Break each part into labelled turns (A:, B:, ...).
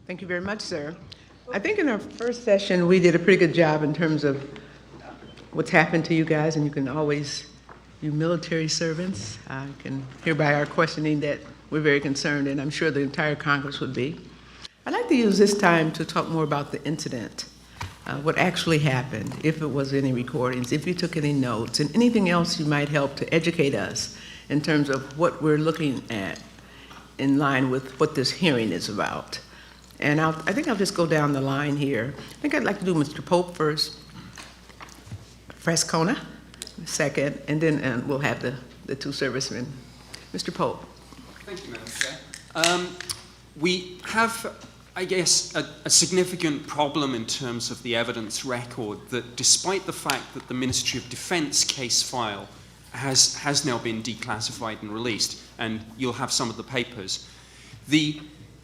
A: Thank you very much, sir. I think in our first session, we did a pretty good job in terms of what's happened to you guys, and you can always, you military servants, can hear by our questioning that we're very concerned, and I'm sure the entire Congress would be. I'd like to use this time to talk more about the incident, what actually happened, if it was any recordings, if you took any notes, and anything else you might help to educate us in terms of what we're looking at in line with what this hearing is about. And I think I'll just go down the line here. I think I'd like to do Mr. Pope first, Frascona second, and then we'll have the two servicemen. Mr. Pope.
B: Thank you, Madam Chair. We have, I guess, a significant problem in terms of the evidence record that despite the fact that the Ministry of Defense case file has now been declassified and released, and you'll have some of the papers,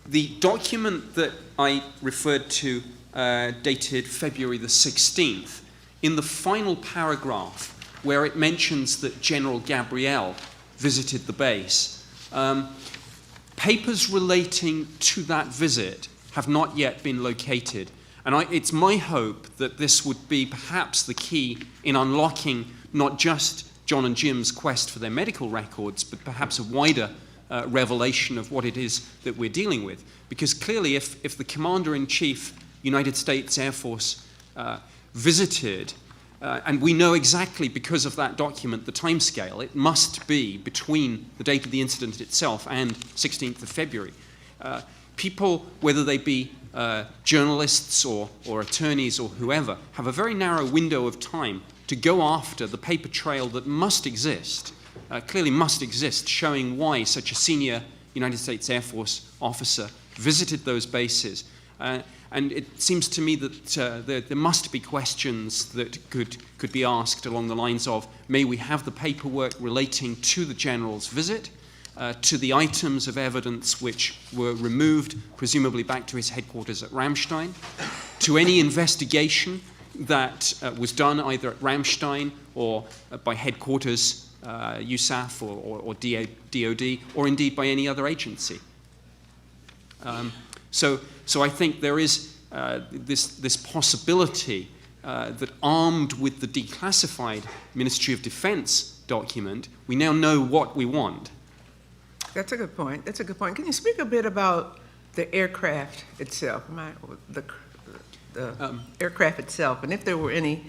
B: the document that I referred to, dated February the 16th, in the final paragraph where it mentions that General Gabriel visited the base, papers relating to that visit have not yet been located. And it's my hope that this would be perhaps the key in unlocking not just John and Jim's quest for their medical records, but perhaps a wider revelation of what it is that we're dealing with. Because clearly, if the Commander-in-Chief, United States Air Force, visited, and we know exactly because of that document the timescale, it must be between the date of the incident itself and 16th of February. People, whether they be journalists or attorneys or whoever, have a very narrow window of time to go after the paper trail that must exist, clearly must exist, showing why such a senior United States Air Force officer visited those bases. And it seems to me that there must be questions that could be asked along the lines of, may we have the paperwork relating to the general's visit, to the items of evidence which were removed, presumably back to his headquarters at Ramstein, to any investigation that was done either at Ramstein or by headquarters, USAF or DOD, or indeed by any other agency. So I think there is this possibility that armed with the declassified Ministry of Defense document, we now know what we want.
A: That's a good point. That's a good point. Can you speak a bit about the aircraft itself, the aircraft itself, and if there were any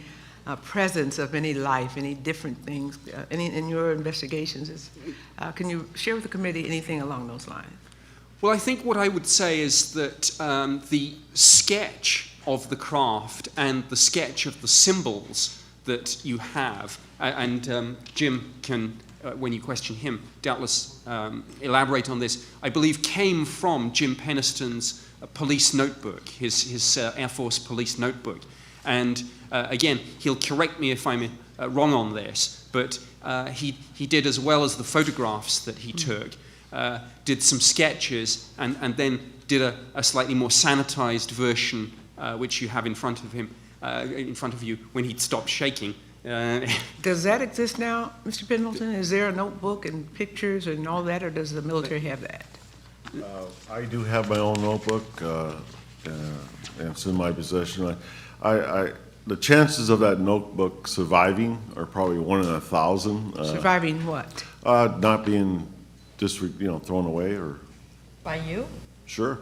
A: presence of any life, any different things, any in your investigations? Can you share with the committee anything along those lines?
B: Well, I think what I would say is that the sketch of the craft and the sketch of the symbols that you have, and Jim can, when you question him, doubtless elaborate on this, I believe came from Jim Peniston's police notebook, his Air Force police notebook. And again, he'll correct me if I'm wrong on this, but he did, as well as the photographs that he took, did some sketches and then did a slightly more sanitized version, which you have in front of him, in front of you when he'd stopped shaking.
A: Does that exist now, Mr. Pendleton? Is there a notebook and pictures and all that, or does the military have that?
C: I do have my own notebook. It's in my possession. The chances of that notebook surviving are probably 1 in 1,000.
A: Surviving what?
C: Not being just thrown away or.
D: By you?
C: Sure.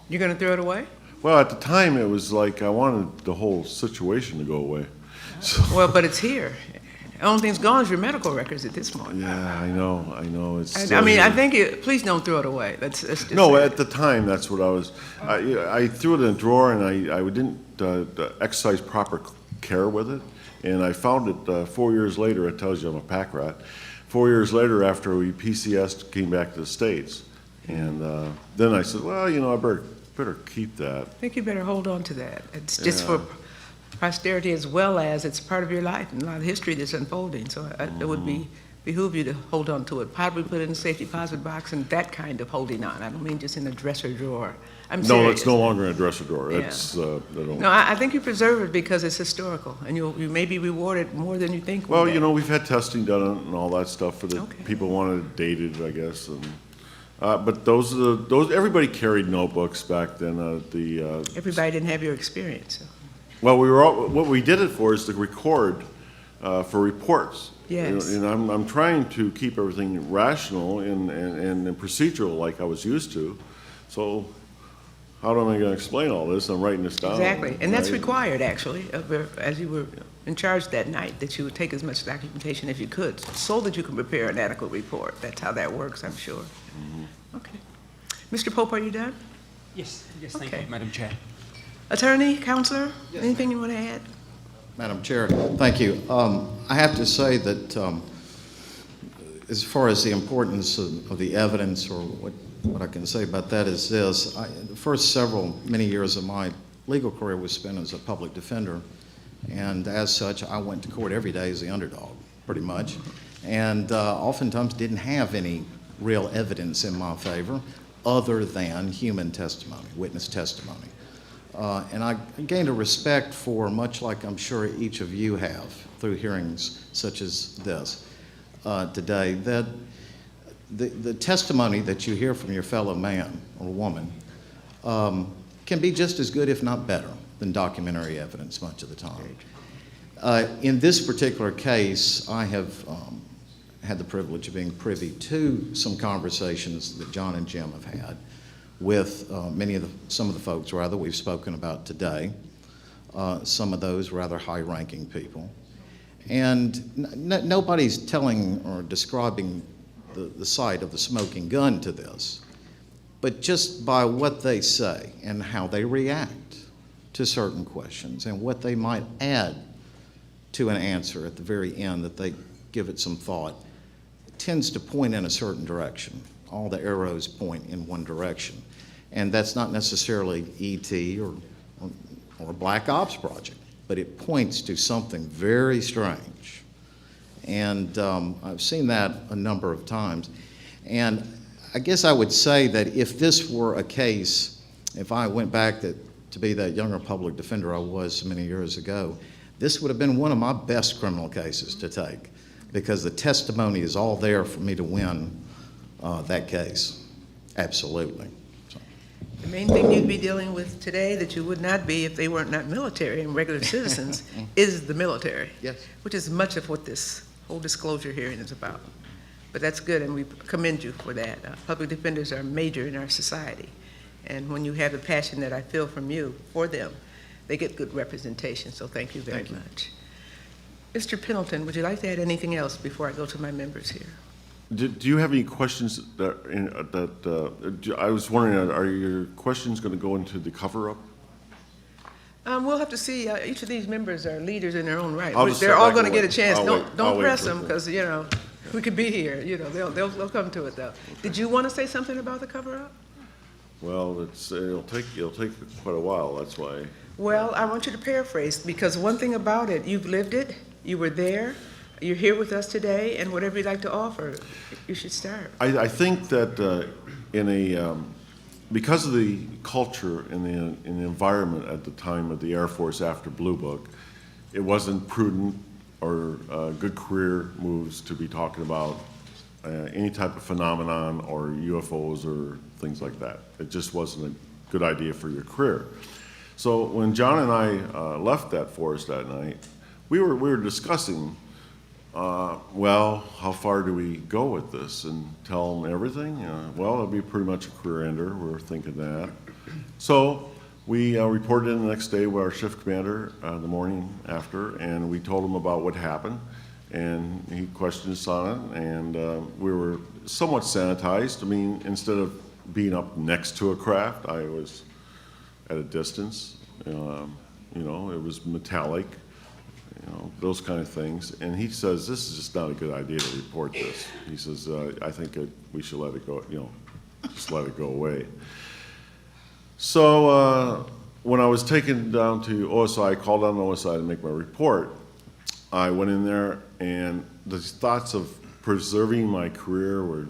A: You're going to throw it away?
C: Well, at the time, it was like I wanted the whole situation to go away. So,
A: well, but it's here. The only thing's gone is your medical records at this point.
C: Yeah, I know. It's.
A: I mean, I think please don't throw it away. Let's just
C: no,
A: say
C: at the time, that's what I was. I threw it in a drawer, and I didn't exercise proper care with it. And I found it 4 years later. It tells you I'm a pack rat. 4 years later, after we PCS'd, came back to the States, and then I said, well, I better keep that.
A: I think you better hold on to that. It's just for posterity, as well as it's part of your life and a lot of history that's unfolding. So it would behoove you to hold on to it. Probably put it in a safety deposit box and that kind of holding on. I don't mean just in a dresser drawer. I'm serious.
C: No, it's no longer in a dresser drawer.
A: Yeah.
C: It's
A: no, I think you preserve it because it's historical, and you may be rewarded more than you think.
C: Well, we've had testing done and all that stuff for the people wanted it dated, I guess, and But everybody carried notebooks back then.
A: Everybody didn't have your experience. So.
C: Well, what we did it for is to record for reports.
A: Yes.
C: And I'm trying to keep everything rational and procedural like I was used to. So how am I going to explain all this? I'm writing this down.
A: Exactly, and that's
C: right?
A: required, actually, as you were in charge that night, that you would take as much documentation as you could, so that you can prepare an adequate report. That's how that works, I'm sure. Okay. Mr. Pope, are you done?
B: Yes, thank
A: Okay.
B: you, Madam Chair.
A: Attorney, counselor, anything you want to add?
D: Madam Chair, thank you. I have to say that as far as the importance of the evidence, or what I can say about that is this. The first many years of my legal career was spent as a public defender, and as such, I went to court every day as the underdog, pretty much, and oftentimes didn't have any real evidence in my favor other than human testimony, witness testimony. And I gained a respect for, much like I'm sure each of you have through hearings such as this today, that the testimony that you hear from your fellow man or woman can be just as good, if not better, than documentary evidence much of the time. In this particular case, I have had the privilege of being privy to some conversations that John and Jim have had with some of the folks we've spoken about today, some of those rather high-ranking people. And nobody's telling or describing the sight of the smoking gun to this, but just by what they say and how they react to certain questions and what they might add to an answer at the very end, that they give it some thought, it tends to point in a certain direction. All the arrows point in one direction. And that's not necessarily E.T. or a Black Ops project, but it points to something very strange. And I've seen that a number of times. And I guess I would say that if this were a case, if I went back to be that younger public defender I was so many years ago, this would have been one of my best criminal cases to take, because the testimony is all there for me to win that case. Absolutely. So.
A: The main thing you'd be dealing with today that you would not be if they weren't not military and regular citizens is the military.
D: Yes.
A: Which is much of what this whole disclosure hearing is about. But that's good, and we commend you for that. Public defenders are major in our society. And when you have the passion that I feel from you for them, they get good representation, so thank you very much. Mr. Pendleton, would you like to add anything else before I go to my members here?
C: Do you have any questions I was wondering, are your questions going to go into the cover-up?
A: We'll have to see. Each of these members are leaders in their own right.
C: I'll just
A: They're
C: sit
A: all
C: back
A: going to
C: and
A: get a
C: wait.
A: chance.
C: I'll
A: Don't
C: wait
A: press
C: for
A: them,
C: it.
A: because we could be here. They'll come to it though. Did you want to say something about the cover-up?
C: Well, it'll take quite a while. That's why.
A: Well, I want you to paraphrase, because one thing about it, you've lived it. You were there. You're here with us today, and whatever you'd like to offer, you should start.
C: I think that because of the culture and the environment at the time of the Air Force after Blue Book, it wasn't prudent or good career moves to be talking about any type of phenomenon or UFOs or things like that. It just wasn't a good idea for your career. So when John and I left that force that night, we were discussing, well, how far do we go with this and tell them everything? Well, it'll be pretty much a career ender. We're thinking that. So we reported in the next day with our shift commander the morning after, and we told him about what happened. And he questioned us on it, and we were somewhat sanitized. I mean, instead of being up next to a craft, I was at a distance. It was metallic, those kind of things. And he says, this is just not a good idea to report this. He says, I think we should let it go, just let it go away. So when I was taken down to OSI, I called on OSI to make my report. I went in there, and the thoughts of preserving my career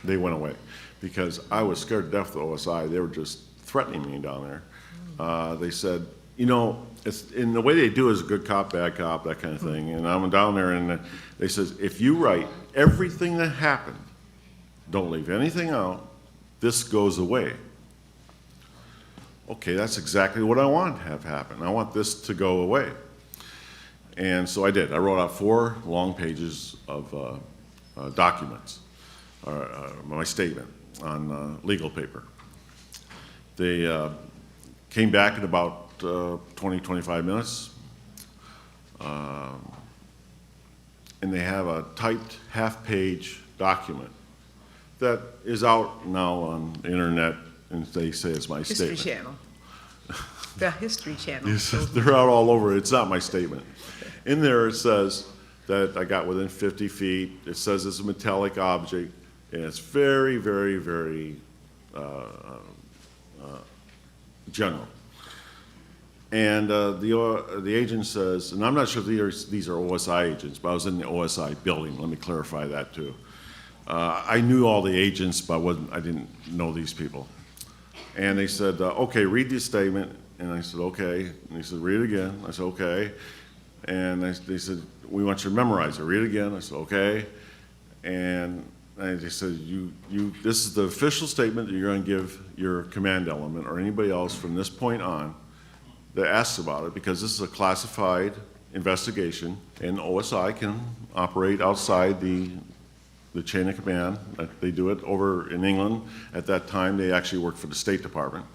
C: they went away, because I was scared to death of OSI. They were just threatening me down there. They said, it's in the way they do is a good cop, bad cop, that kind of thing. And I went down there, and they says, if you write everything that happened, don't leave anything out, this goes away. Okay, that's exactly what I want to have happen. I want this to go away. And so I did. I wrote out 4 long pages of documents, my statement on legal paper. They came back in about 20, 25 minutes, and they have a typed half-page document that is out now on the internet, and they say it's my
A: History
C: statement.
A: Channel. The History Channel.
C: Yes, they're out all over. It's not my statement. In there, it says that I got within 50 feet. It says it's a metallic object, and it's very, very, very general. And the agent says, and I'm not sure if these are OSI agents, but I was in the OSI building. Let me clarify that too. I knew all the agents, but I didn't know these people. And they said, okay, read this statement. And I said, okay. And they said, read it again. I said, okay. And they said, we want you to memorize it. Read it again. I said, okay. And they said, this is the official statement that you're going to give your command element or anybody else from this point on that asks about it, because this is a classified investigation, and OSI can operate outside the chain of command. They do it over in England. At that time, they actually worked for the State Department.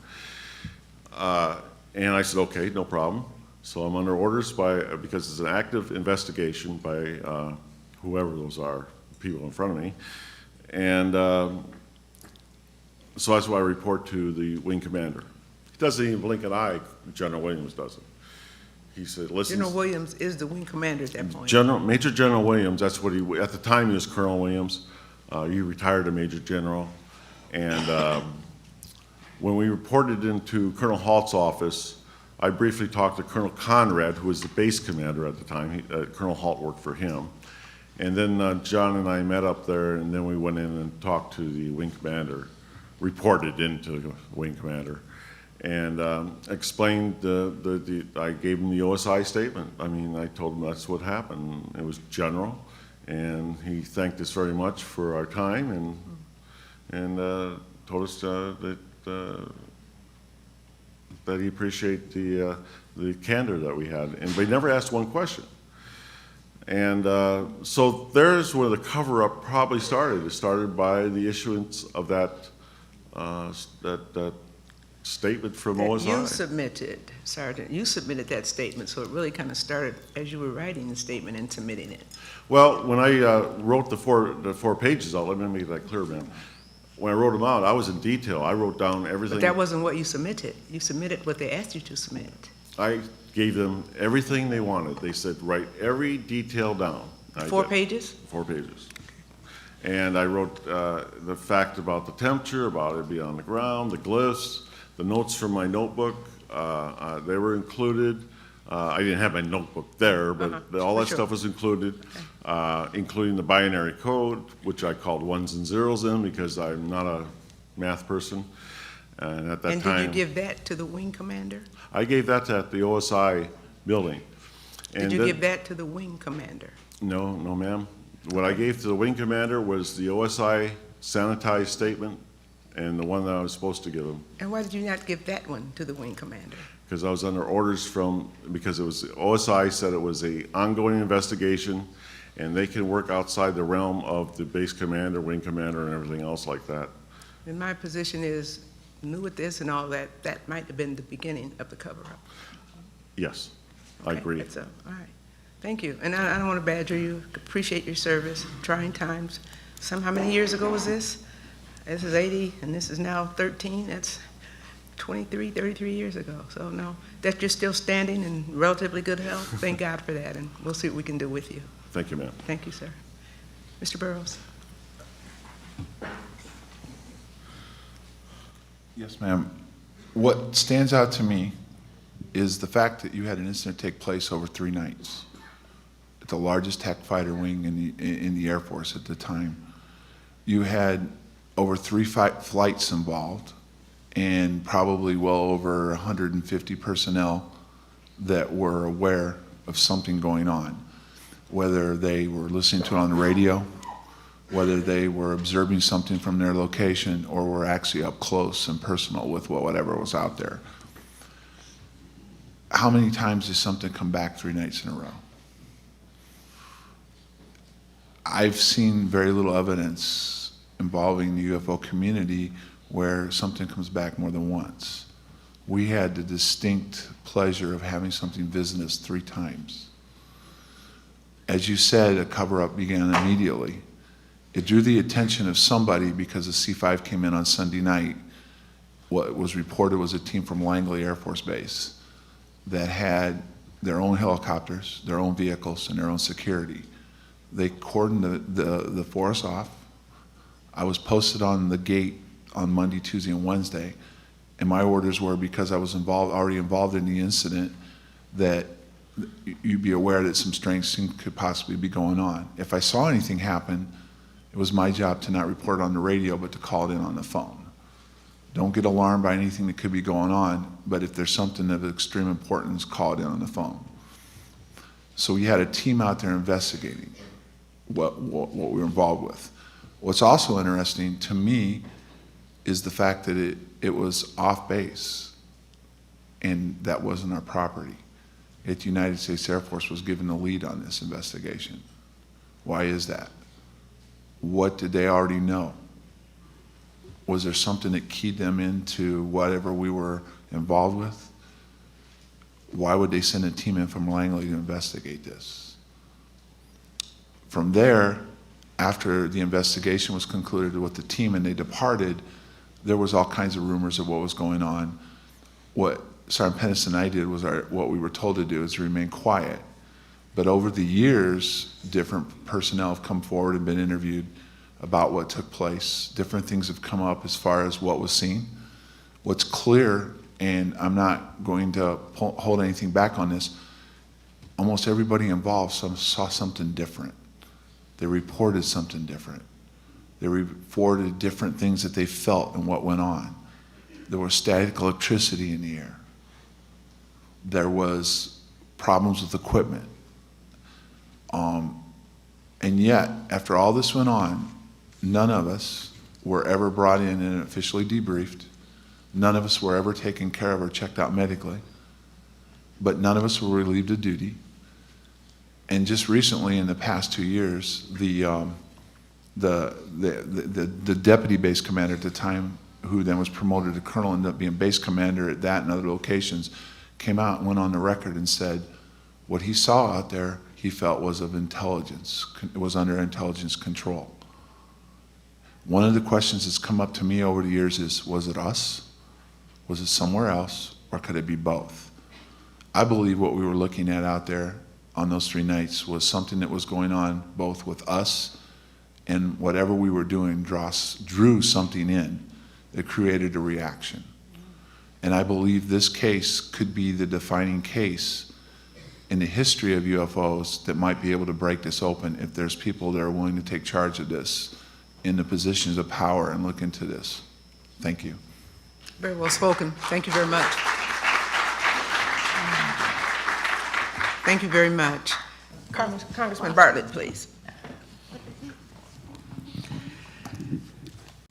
C: And I said, okay, no problem. So I'm under orders because it's an active investigation by whoever those are, people in front of me. And so that's why I report to the wing commander. He doesn't even blink an eye, General Williams doesn't. He said, listen.
A: General Williams is the wing commander at that point.
C: Major General Williams, that's what at the time he was Colonel Williams. He retired to Major General. And when we reported into Colonel Halt's office, I briefly talked to Colonel Conrad, who was the base commander at the time. Colonel Halt worked for him. And then John and I met up there, and then we went in and talked to the wing commander, reported into the wing commander, and explained I gave him the OSI statement. I mean, I told him that's what happened. It was general, and he thanked us very much for our time, and told us that he appreciated the candor that we had, but he never asked one question. And so there's where the cover-up probably started. It started by the issuance of that statement from
A: That
C: OSI.
A: you submitted, Sergeant, you submitted that statement, so it really kind of started as you were writing the statement and submitting it.
C: Well, when I wrote the four pages out, let me make that clear, ma'am. When I wrote them out, I was in detail. I wrote down everything.
A: But that wasn't what you submitted. You submitted what they asked you to submit.
C: I gave them everything they wanted. They said, write every detail down. I
A: 4
C: did.
A: pages?
C: 4 pages. And I wrote the fact about the temperature, about it being on the ground, the glyphs, the notes from my notebook. They were included. I didn't have my notebook there, but all that
A: sure.
C: stuff was included, including the binary code, which I called ones and zeros in because I'm not a math person. And at that
A: And
C: time,
A: did you give that to the wing commander?
C: I gave that at the OSI building.
A: Did you give that to the wing commander?
C: No, no, ma'am. What I gave to the wing commander was the OSI sanitized statement and the one that I was supposed to give him.
A: And why did you not give that one to the wing commander?
C: Because I was under orders because it was, OSI said it was an ongoing investigation and they can work outside the realm of the base commander, wing commander, and everything else like that.
A: And my position is, knew with this and all that, that might have been the beginning of the cover-up.
C: Yes, I
A: Okay,
C: agree.
A: that's all right. Thank you. And I don't want to badger you. Appreciate your service. Trying times. How many years ago was this? This is 80, and this is now 13. That's 23, 33 years ago. So no, that you're still standing in relatively good health. Thank God for that, and we'll see what we can do with you.
C: Thank you, ma'am.
A: Thank you, sir. Mr. Burrows.
E: Yes, ma'am. What stands out to me is the fact that you had an incident take place over 3 nights at the largest TAC fighter wing in the Air Force at the time. You had over 3 flights involved and probably well over 150 personnel that were aware of something going on, whether they were listening to it on the radio, whether they were observing something from their location or were actually up close and personal with whatever was out there. How many times does something come back 3 nights in a row? I've seen very little evidence involving the UFO community where something comes back more than once. We had the distinct pleasure of having something visit us 3 times. As you said, a cover-up began immediately. It drew the attention of somebody because the C-5 came in on Sunday night. What was reported was a team from Langley Air Force Base that had their own helicopters, their own vehicles, and their own security. They cordoned the force off. I was posted on the gate on Monday, Tuesday, and Wednesday, and my orders were, because I was already involved in the incident, that you'd be aware that some strange things could possibly be going on. If I saw anything happen, it was my job to not report it on the radio, but to call it in on the phone. Don't get alarmed by anything that could be going on, but if there's something of extreme importance, call it in on the phone. So we had a team out there investigating what we were involved with. What's also interesting to me is the fact that it was off base, and that wasn't our property. The United States Air Force was given the lead on this investigation. Why is that? What did they already know? Was there something that keyed them into whatever we were involved with? Why would they send a team in from Langley to investigate this? From there, after the investigation was concluded with the team and they departed, there was all kinds of rumors of what was going on. What Sergeant Pennis and I did was what we were told to do, is to remain quiet. But over the years, different personnel have come forward and been interviewed about what took place. Different things have come up as far as what was seen. What's clear, and I'm not going to hold anything back on this, almost everybody involved saw something different. They reported something different. They reported different things that they felt and what went on. There was static electricity in the air. There was problems with equipment. And yet, after all this went on, none of us were ever brought in and officially debriefed. None of us were ever taken care of or checked out medically. But none of us were relieved of duty. And just recently, in the past 2 years, the deputy base commander at the time, who then was promoted to colonel, ended up being base commander at that and other locations, came out and went on the record and said what he saw out there he felt was of intelligence. It was under intelligence control. One of the questions that's come up to me over the years is, was it us? Was it somewhere else? Or could it be both? I believe what we were looking at out there on those 3 nights was something that was going on both with us, and whatever we were doing drew something in that created a reaction. And I believe this case could be the defining case in the history of UFOs that might be able to break this open if there's people that are willing to take charge of this in the positions of power and look into this. Thank you.
A: Very well spoken. Thank you very much. Thank you very much. Congressman Bartlett, please.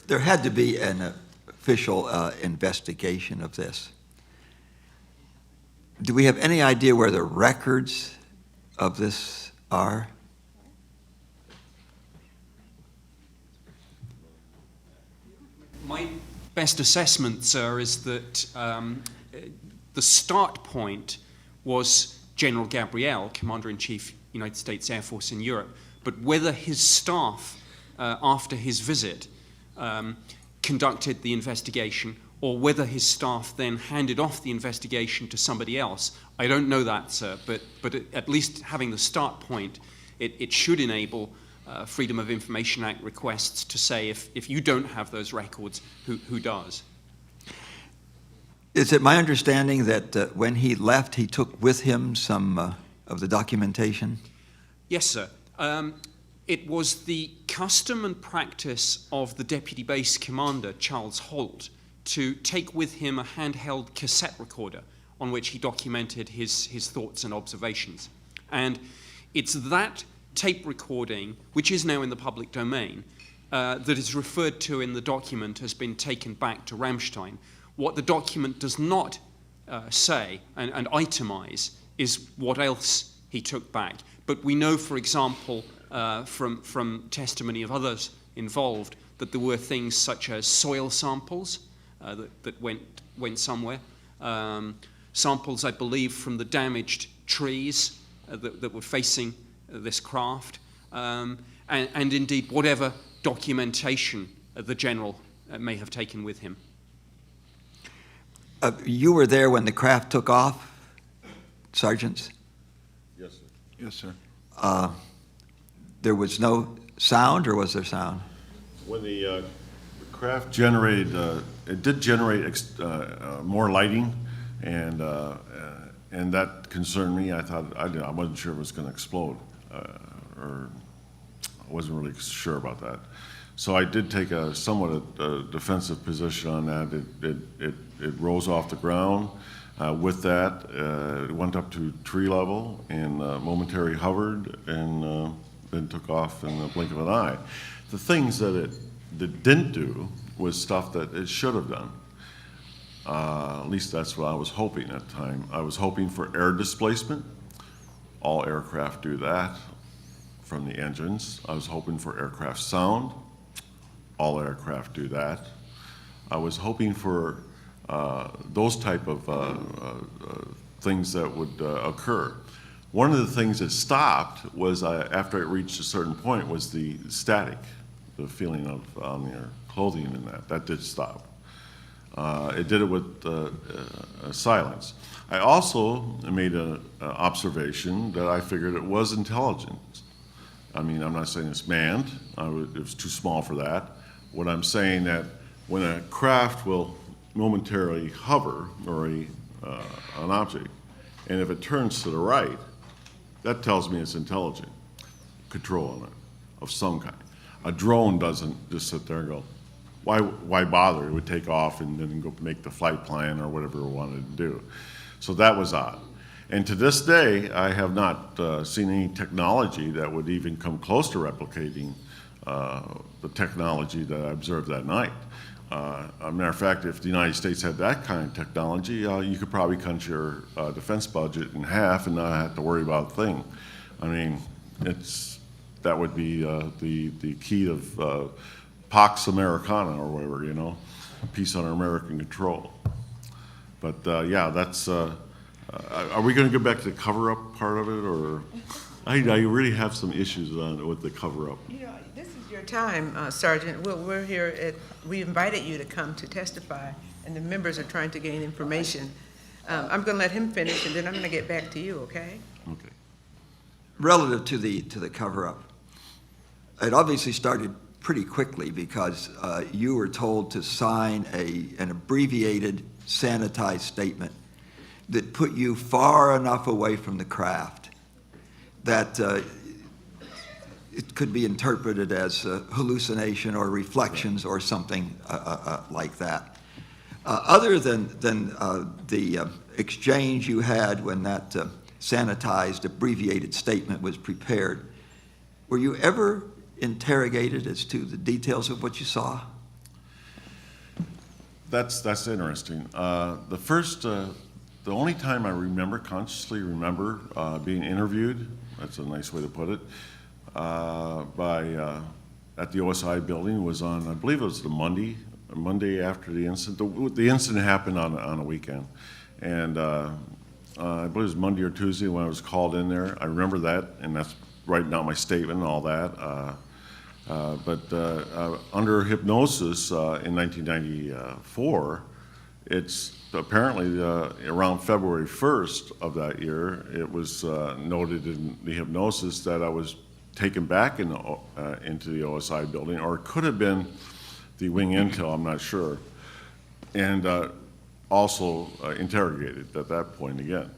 F: There had to be an official investigation of this. Do we have any idea where the records of this are?
B: My best assessment, sir, is that the start point was General Gabriel, Commander-in-Chief, United States Air Force in Europe, but whether his staff, after his visit, conducted the investigation, or whether his staff then handed off the investigation to somebody else, I don't know that, sir, but at least having the start point, it should enable Freedom of Information Act requests to say, if you don't have those records, who does?
F: Is it my understanding that when he left, he took with him some of the documentation?
B: Yes, sir. It was the custom and practice of the Deputy Base Commander, Charles Holt, to take with him a handheld cassette recorder on which he documented his thoughts and observations. And it's that tape recording, which is now in the public domain, that is referred to in the document has been taken back to Ramstein. What the document does not say and itemize is what else he took back. But we know, for example, from testimony of others involved, that there were things such as soil samples that went somewhere, samples, I believe, from the damaged trees that were facing this craft, and indeed whatever documentation the general may have taken with him.
F: You were there when the craft took off, sergeants?
C: Yes, sir.
E: Yes, sir.
F: There was no sound, or was there sound?
C: When the craft generated, it did generate more lighting, and that concerned me. I thought, I wasn't sure it was going to explode, or I wasn't really sure about that. So I did take a somewhat defensive position on that. It rose off the ground. With that, it went up to tree level and momentarily hovered, and then took off in the blink of an eye. The things that it didn't do was stuff that it should have done. At least that's what I was hoping at the time. I was hoping for air displacement. All aircraft do that from the engines. I was hoping for aircraft sound. All aircraft do that. I was hoping for those type of things that would occur. One of the things that stopped was, after it reached a certain point, was the static, the feeling of on your clothing and that did stop. It did it with silence. I also made an observation that I figured it was intelligence. I mean, I'm not saying it's manned. It was too small for that. What I'm saying that when a craft will momentarily hover, or an object, and if it turns to the right, that tells me it's intelligent control on it of some kind. A drone doesn't just sit there and go, why bother? It would take off and then go make the flight plan or whatever it wanted to do. So that was odd. And to this day, I have not seen any technology that would even come close to replicating the technology that I observed that night. A matter of fact, if the United States had that kind of technology, you could probably cut your defense budget in half and not have to worry about a thing. I mean, that would be the key of Pax Americana, or whatever, you know, peace under American control. But yeah, that's. Are we going to go back to the cover-up part of it, or I really have some issues with the cover-up.
A: You know, this is your time, Sergeant. We're here we invited you to come to testify, and the members are trying to gain information. I'm going to let him finish, and then I'm going to get back to you, okay?
C: Okay.
F: Relative to the cover-up, it obviously started pretty quickly because you were told to sign an abbreviated, sanitized statement that put you far enough away from the craft that it could be interpreted as hallucination or reflections or something like that. Other than the exchange you had when that sanitized, abbreviated statement was prepared, were you ever interrogated as to the details of what you saw?
C: That's interesting. The only time I consciously remember being interviewed, that's a nice way to put it, at the OSI building was on, I believe it was the Monday after the incident. The incident happened on a weekend. And I believe it was Monday or Tuesday when I was called in there. I remember that, and that's writing out my statement and all that. But under hypnosis in 1994, it's apparently around February 1st of that year, it was noted in the hypnosis that I was taken back into the OSI building, or it could have been the wing intel, I'm not sure, and also interrogated at that point again.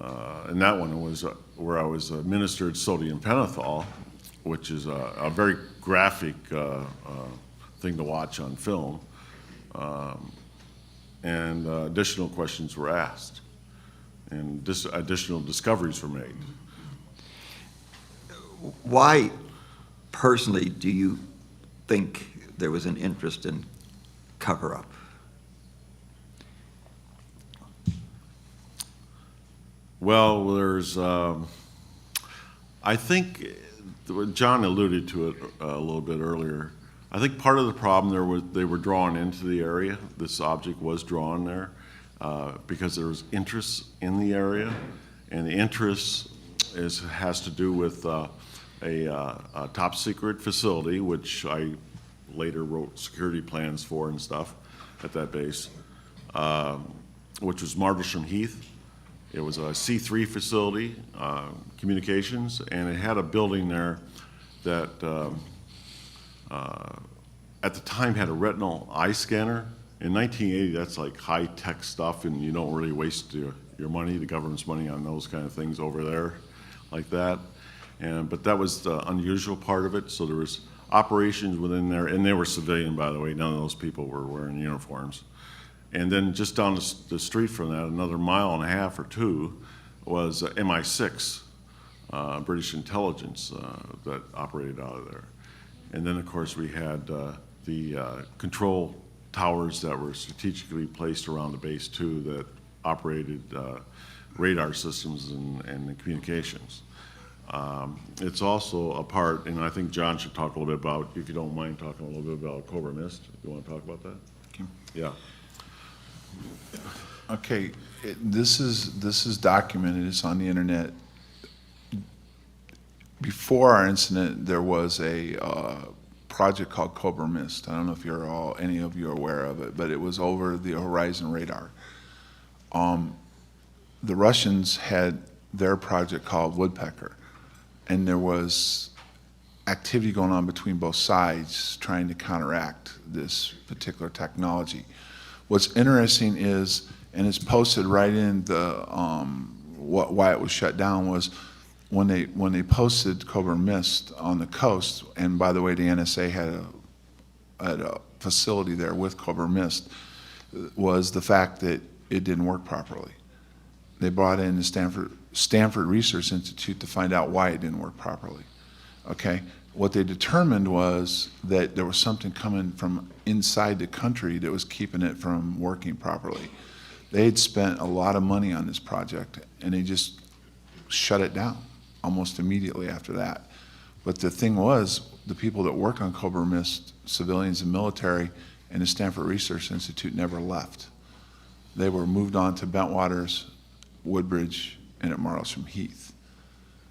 C: And that one was where I was administered sodium pentothal, which is a very graphic thing to watch on film. And additional questions were asked, and additional discoveries were made.
F: Why personally do you think there was an interest in cover-up?
C: Well, there's, I think, John alluded to it a little bit earlier. I think part of the problem there was they were drawn into the area. This object was drawn there because there was interest in the area, and the interest has to do with a top secret facility, which I later wrote security plans for and stuff at that base, which was Rendlesham Heath. It was a C3 facility, communications, and it had a building there that at the time had a retinal eye scanner. In 1980, that's like high-tech stuff, and you don't really waste your money, the government's money, on those kind of things over there like that. But that was the unusual part of it, so there was operations within there, and they were civilian, by the way. None of those people were wearing uniforms. And then just down the street from that, another mile and a half or two, was MI6, British intelligence that operated out of there. And then, of course, we had the control towers that were strategically placed around the base, too, that operated radar systems and the communications. It's also a part, and I think John should talk a little bit about, if you don't mind talking a little bit about Cobra Mist. You want to talk about that?
E: Okay.
C: Yeah.
E: Okay, this is documented, it's on the internet. Before our incident, there was a project called Cobra Mist. I don't know if any of you are aware of it, but it was over the horizon radar. The Russians had their project called Woodpecker, and there was activity going on between both sides trying to counteract this particular technology. What's interesting is, and it's posted right in the why it was shut down, was when they posted Cobra Mist on the coast. And by the way, the NSA had a facility there with Cobra Mist. Was the fact that it didn't work properly. They brought in the Stanford Research Institute to find out why it didn't work properly. Okay. What they determined was that there was something coming from inside the country that was keeping it from working properly. They had spent a lot of money on this project, and they just shut it down almost immediately after that. But the thing was, the people that worked on Cobra Mist, civilians and military, and the Stanford Research Institute never left. They were moved on to Bentwaters, Woodbridge, and at Rendlesham Heath.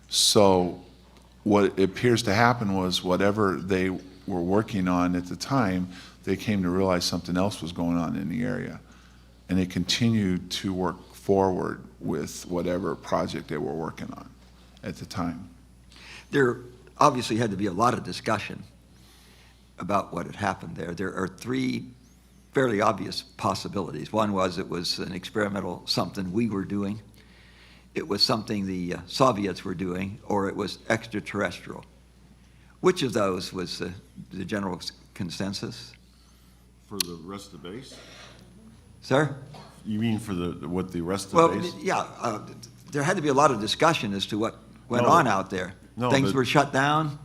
E: So what appears to happen was whatever they were working on at the time, they came to realize something else was going on in the area. And they continued to work forward with whatever project they were working on at the time.
F: There obviously had to be a lot of discussion about what had happened there. There are three fairly obvious possibilities. One was it was an experimental something we were doing. It was something the Soviets were doing, or it was extraterrestrial. Which of those was the general consensus?
C: For the rest of the base?
F: Sir?
C: You mean for what the rest of the base?
F: Well, yeah, there had to be a lot of discussion as to what went
C: No,
F: on out there.
C: no,
F: Things
C: but-
F: were shut down.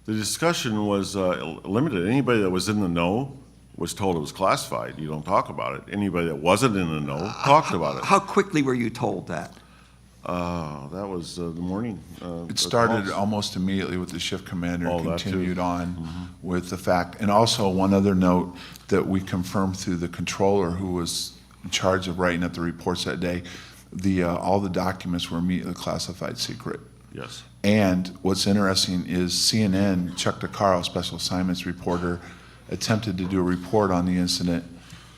C: The discussion was limited. Anybody that was in the know was told it was classified. You don't talk about it. Anybody that wasn't in the know talked about it.
F: How quickly were you told that?
C: That was the morning.
E: It started almost immediately with the shift commander and
C: that too.
E: continued on with the fact. And also one other note that we confirmed through the controller who was in charge of writing up the reports that day, all the documents were immediately classified secret.
C: Yes.
E: And what's interesting is CNN, Chuck DeCaro, special assignments reporter, attempted to do a report on the incident.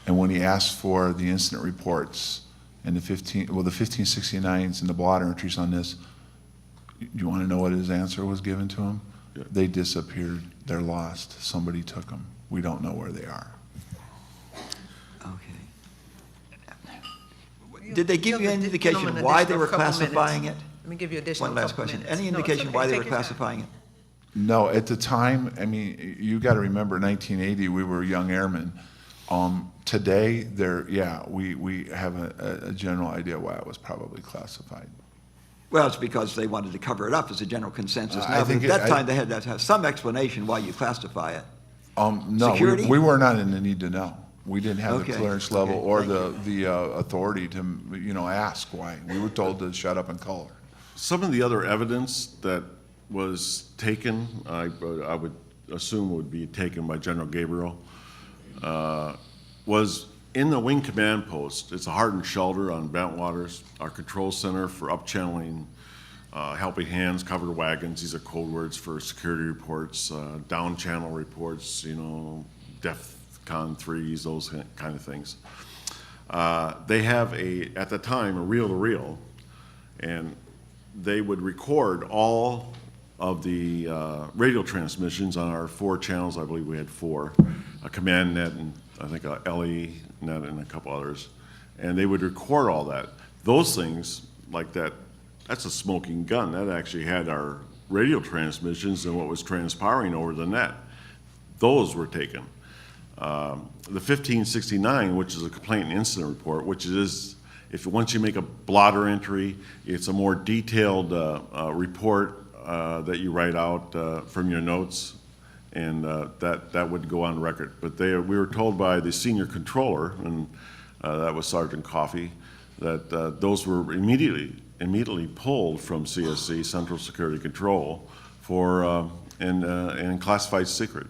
E: And when he asked for the incident reports and the 1569s and the blotter entries on this, do you want to know what his answer was given to him?
C: Yeah.
E: They disappeared. They're lost. Somebody took them. We don't know where they are.
F: Okay. Did they give you any
A: Give
F: indication
A: them an
F: why they
A: additional
F: were
A: couple minutes.
F: classifying it?
A: Let me give you additional
F: One last
A: couple
F: question.
A: minutes.
F: Any
A: No, it's
F: indication
A: okay.
F: why they
A: Take
F: were
A: your time.
F: classifying it?
E: No, at the time, I mean, you got to remember, 1980, we were young airmen. Today, we have a general idea why it was probably classified.
F: Well, it's because they wanted to cover it up as a general consensus.
E: I
F: Now,
E: think
F: at that
E: it-
F: time, they had to have some explanation why you classify it.
E: No,
F: Security?
E: we were not in the need to know. We didn't have the
F: Okay,
E: clearance level
F: okay,
E: or
F: thank
E: the authority to, ask why. We were told to shut up and color.
C: Some of the other evidence that was taken, I would assume would be taken by General Gabriel, was in the wing command post. It's a hardened shelter on Bentwaters, our control center for up-channeling, helping hands, covered wagons. These are code words for security reports, down-channel reports, DEFCON 3s, those kind of things. They have at the time, a reel-to-reel, and they would record all of the radio transmissions on our 4 channels. I believe we had 4, a command net and I think a LE net and a couple others. And they would record all that. Those things, like that's a smoking gun. That actually had our radio transmissions and what was transpiring over the net. Those were taken. The 1569, which is a complaint and incident report, which is, once you make a blotter entry, it's a more detailed report that you write out from your notes, and that would go on record. But we were told by the senior controller, and that was Sergeant Coffey, that those were immediately pulled from CSC, Central Security Control, for and classified secret.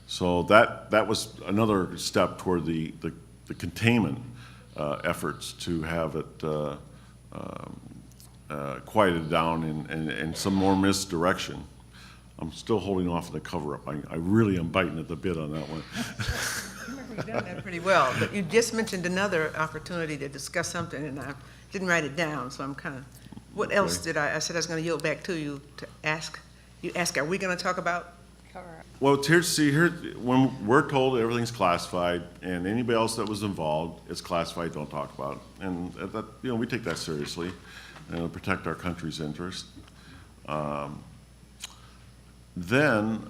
C: So that was another step toward the containment efforts to have it quieted down and some more misdirection. I'm still holding off on the cover-up. I really am biting at the bit on that one.
A: You've done that pretty well, but you just mentioned another opportunity to discuss something, and I didn't write it down, so I'm kind of, what else did I said I was going to yield back to you to ask. You ask, are we going to talk about?
C: Well, here, when we're told everything's classified, and anybody else that was involved, it's classified, don't talk about it. And that, we take that seriously, and protect our country's interest. Then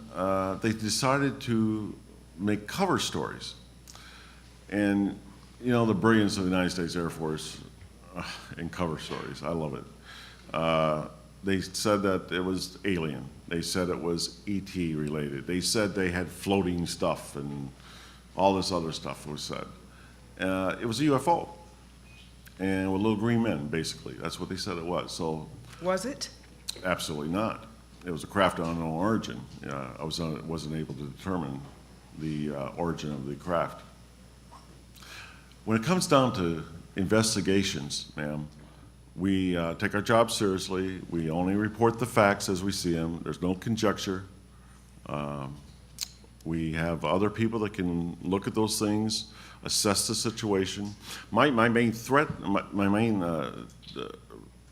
C: they decided to make cover stories. And, the brilliance of the United States Air Force in cover stories, I love it. They said that it was alien. They said it was ET related. They said they had floating stuff and all this other stuff was said. It was a UFO. And with little green men, basically. That's what they said it was. So,
A: Was it?
C: absolutely not. It was a craft of unknown origin. I wasn't able to determine the origin of the craft. When it comes down to investigations, ma'am, we take our job seriously. We only report the facts as we see them. There's no conjecture. We have other people that can look at those things, assess the situation. My main threat, my main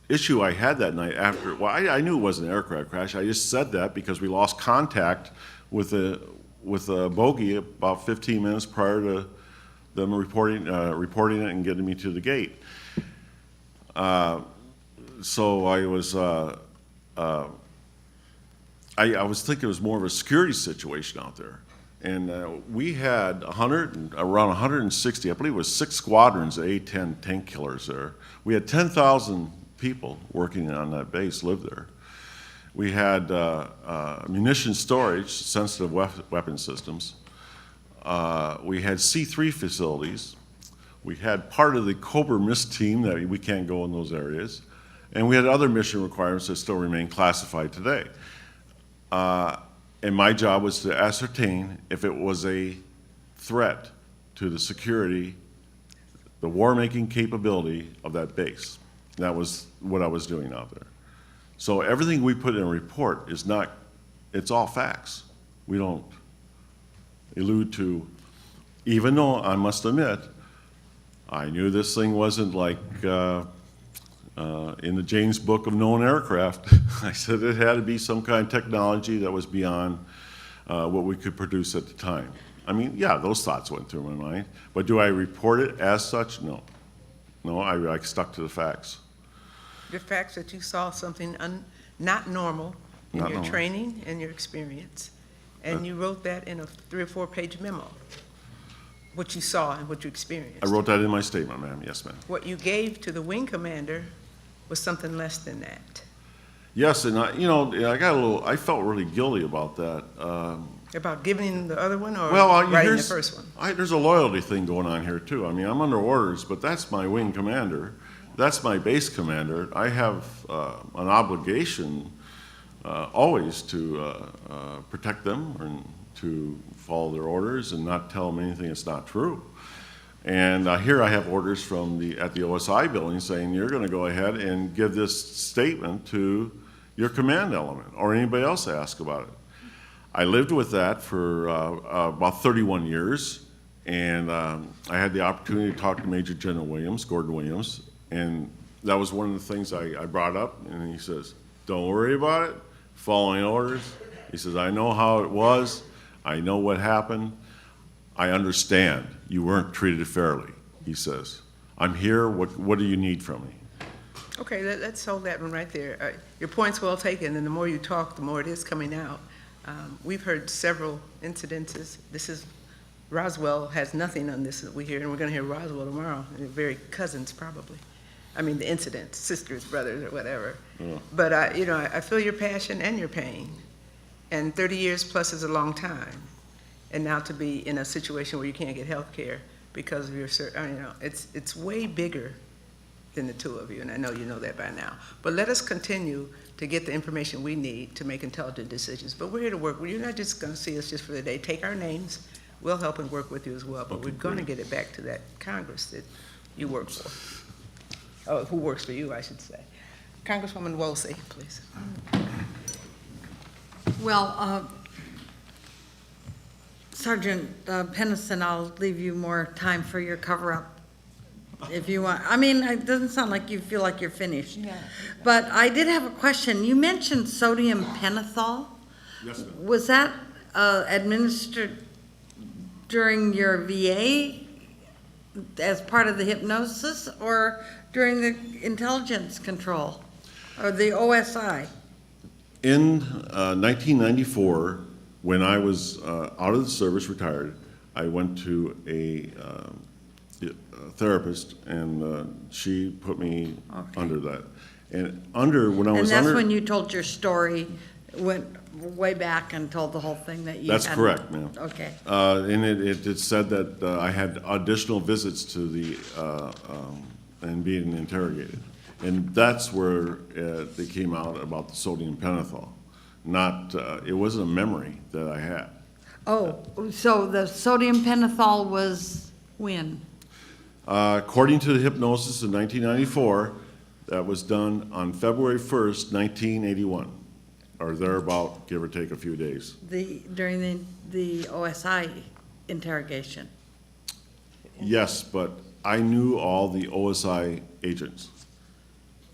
C: issue I had that night after, well, I knew it wasn't an aircraft crash. I just said that because we lost contact with a bogey about 15 minutes prior to them reporting it and getting me to the gate. So I was thinking it was more of a security situation out there. And we had around 160, I believe it was 6 squadrons of A-10 tank killers there. We had 10,000 people working on that base live there. We had munition storage, sensitive weapon systems. We had C3 facilities. We had part of the Cobra MIST team that we can't go in those areas. And we had other mission requirements that still remain classified today. And my job was to ascertain if it was a threat to the security, the war-making capability of that base. That was what I was doing out there. So everything we put in a report is not, it's all facts. We don't allude to, even though I must admit, I knew this thing wasn't like in the James Book of known aircraft. I said it had to be some kind of technology that was beyond what we could produce at the time. I mean, yeah, those thoughts went through my mind. But do I report it as such? No. No, I stuck to the facts.
A: The facts that you saw something not normal in
C: Not
A: your
C: normal.
A: training and your experience, and you wrote that in a 3 or 4 page memo, what you saw and what you experienced.
C: I wrote that in my statement, ma'am. Yes, ma'am.
A: What you gave to the wing commander was something less than that?
C: Yes, and I felt really guilty about that.
A: About giving the other one or
C: Well,
A: writing the first one?
C: there's a loyalty thing going on here too. I mean, I'm under orders, but that's my wing commander. That's my base commander. I have an obligation always to protect them and to follow their orders and not tell them anything that's not true. And here I have orders at the OSI building saying you're going to go ahead and give this statement to your command element or anybody else ask about it. I lived with that for about 31 years, and I had the opportunity to talk to Major General Williams, Gordon Williams, and that was one of the things I brought up, and he says, don't worry about it, following orders. He says, I know how it was, I know what happened, I understand you weren't treated fairly, he says. I'm here, what do you need from me?
A: Okay, let's hold that one right there. Your point's well taken, and the more you talk, the more it is coming out. We've heard several incidences. Roswell has nothing on this that we hear, and we're going to hear Roswell tomorrow. They're very cousins, probably. I mean, the incident, sisters, brothers, or whatever. Yeah. But I feel your passion and your pain. And 30 years plus is a long time. And now to be in a situation where you can't get health care because of your, it's way bigger than the two of you, and I know you know that by now. But let us continue to get the information we need to make intelligent decisions. But we're here to work. You're not just going to see us just for the day. Take our names. We'll help and work with you as well. But we're going to get it back to that Congress that you work for. Oh, who works for you, I should say. Congresswoman Wolsey, please.
G: Well, Sergeant Pennison, I'll leave you more time for your cover-up if you want. I mean, it doesn't sound like you feel like you're finished. Yeah. But I did have a question. You mentioned sodium pentothal.
C: Yes, ma'am.
G: Was that administered during your VA as part of the hypnosis or during the intelligence control or the OSI?
C: In 1994, when I was out of the service, retired, I went to a therapist, and she put me under that. And
G: that's when you told your story, went way back and told the whole thing that you
C: That's correct, ma'am.
G: Okay.
C: And it said that I had additional visits to the, and being interrogated. And that's where they came out about the sodium pentothal. Not, it wasn't a memory that I had.
G: Oh, so the sodium pentothal was when?
C: According to the hypnosis in 1994, that was done on February 1st, 1981, or thereabout, give or take a few days.
G: During the OSI interrogation?
C: Yes, but I knew all the OSI agents.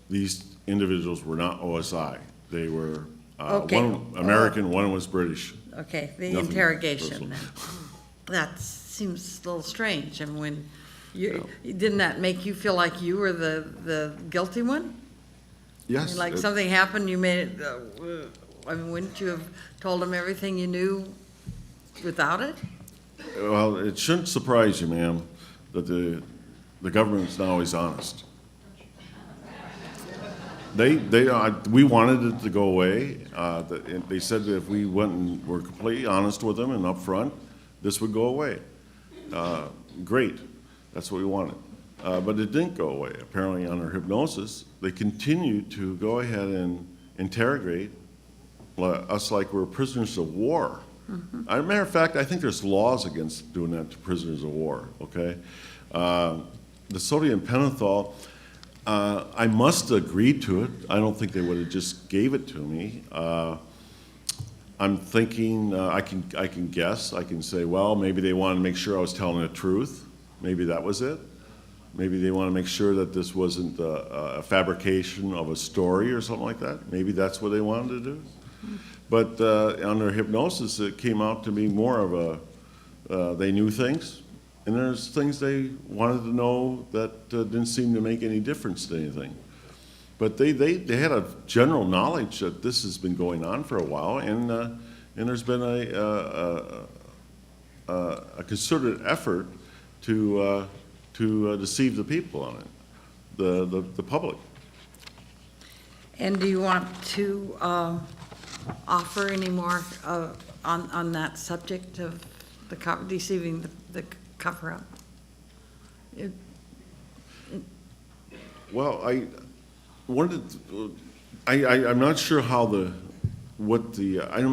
C: These individuals were not OSI. They were one American, one was British.
G: Okay, the
C: Nothing
G: interrogation.
C: personal.
G: That seems a little strange. I mean, when didn't that make you feel like you were the guilty one?
C: Yes.
G: I mean, like something happened, you made it, I mean, wouldn't you have told them everything you knew without it?
C: Well, it shouldn't surprise you, ma'am, that the government's not always honest. We wanted it to go away. They said that if we went and were completely honest with them and upfront, this would go away. Great, that's what we wanted. But it didn't go away. Apparently, under hypnosis, they continued to go ahead and interrogate us like we're prisoners of war. Mm-hmm. As a matter of fact, I think there's laws against doing that to prisoners of war, okay? The sodium pentothal, I must agree to it. I don't think they would have just gave it to me. I'm thinking, I can guess. I can say, well, maybe they wanted to make sure I was telling the truth. Maybe that was it. Maybe they want to make sure that this wasn't a fabrication of a story or something like that. Maybe that's what they wanted to do. But under hypnosis, it came out to be more of they knew things, and there's things they wanted to know that didn't seem to make any difference to anything. But they had a general knowledge that this has been going on for a while, and there's been a concerted effort to deceive the people on it, the public.
G: And do you want to offer any more on that subject of deceiving the cover-up?
C: Well, I'm not sure I'm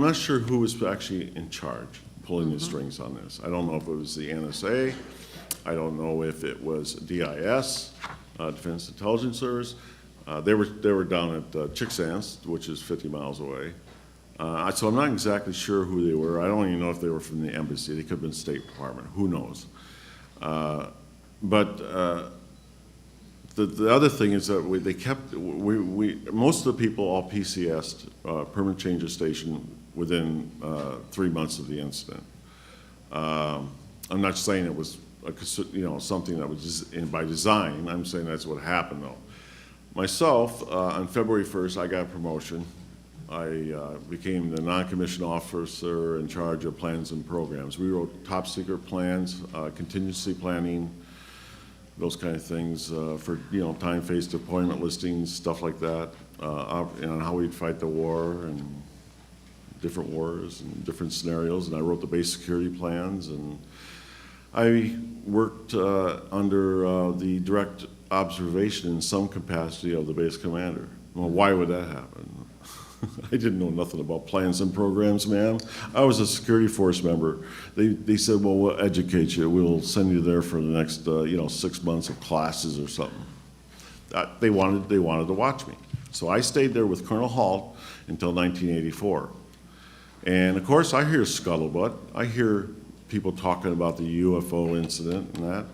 C: not sure who was actually in charge, pulling the strings on this. I don't know if it was the NSA. I don't know if it was DIS, Defense Intelligence Service. They were down at Chicksans, which is 50 miles away. So I'm not exactly sure who they were. I don't even know if they were from the embassy. They could have been State Department. Who knows? The other thing is that most of the people all PCS'd, permanent change of station, within 3 months of the incident. I'm not saying it was something that was just by design. I'm saying that's what happened, though. Myself, on February 1st, I got a promotion. I became the non-commissioned officer in charge of plans and programs. We wrote top secret plans, contingency planning, those kind of things for time-phase deployment listings, stuff like that, and how we'd fight the war and different wars and different scenarios. And I wrote the base security plans, and I worked under the direct observation in some capacity of the base commander. Well, why would that happen? I didn't know nothing about plans and programs, ma'am. I was a security force member. They said, well, we'll educate you. We'll send you there for the next 6 months of classes or something. They wanted to watch me. So I stayed there with Colonel Halt until 1984. And of course, I hear scuttlebutt. I hear people talking about the UFO incident and that.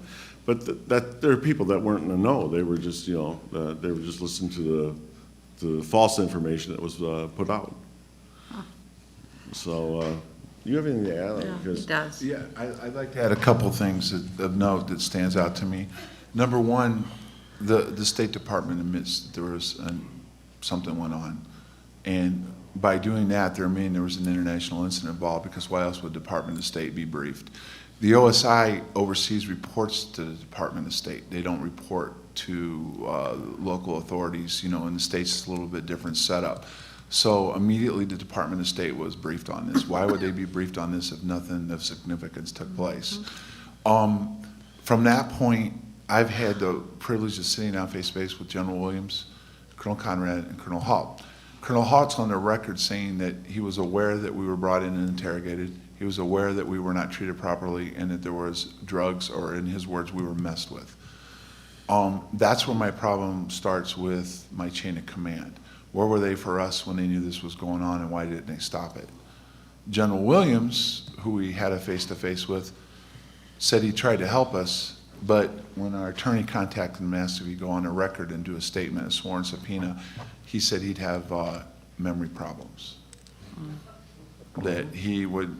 C: But there are people that weren't in the know. They were just, they were just listening to the false information that was put out. So, you have anything to add?
G: Yeah, it does.
E: Yeah, I'd like to add a couple things of note that stands out to me. Number one, the State Department admits that there was something went on. And by doing that, there was an international incident involved, because why else would the Department of State be briefed? The OSI oversees reports to the Department of State. They don't report to local authorities. In the States, it's a little bit different setup. So immediately the Department of State was briefed on this. Why would they be briefed on this if nothing of significance took place? From that point, I've had the privilege of sitting down face to face with General Williams, Colonel Conrad, and Colonel Halt. Colonel Halt's on the record saying that he was aware that we were brought in and interrogated. He was aware that we were not treated properly and that there was drugs, or in his words, we were messed with. That's where my problem starts with my chain of command. Where were they for us when they knew this was going on, and why didn't they stop it? General Williams, who we had a face-to-face with, said he tried to help us, but when our attorney contacted him and asked if he'd go on the record and do a statement, a sworn subpoena, he said he'd have memory problems. That he would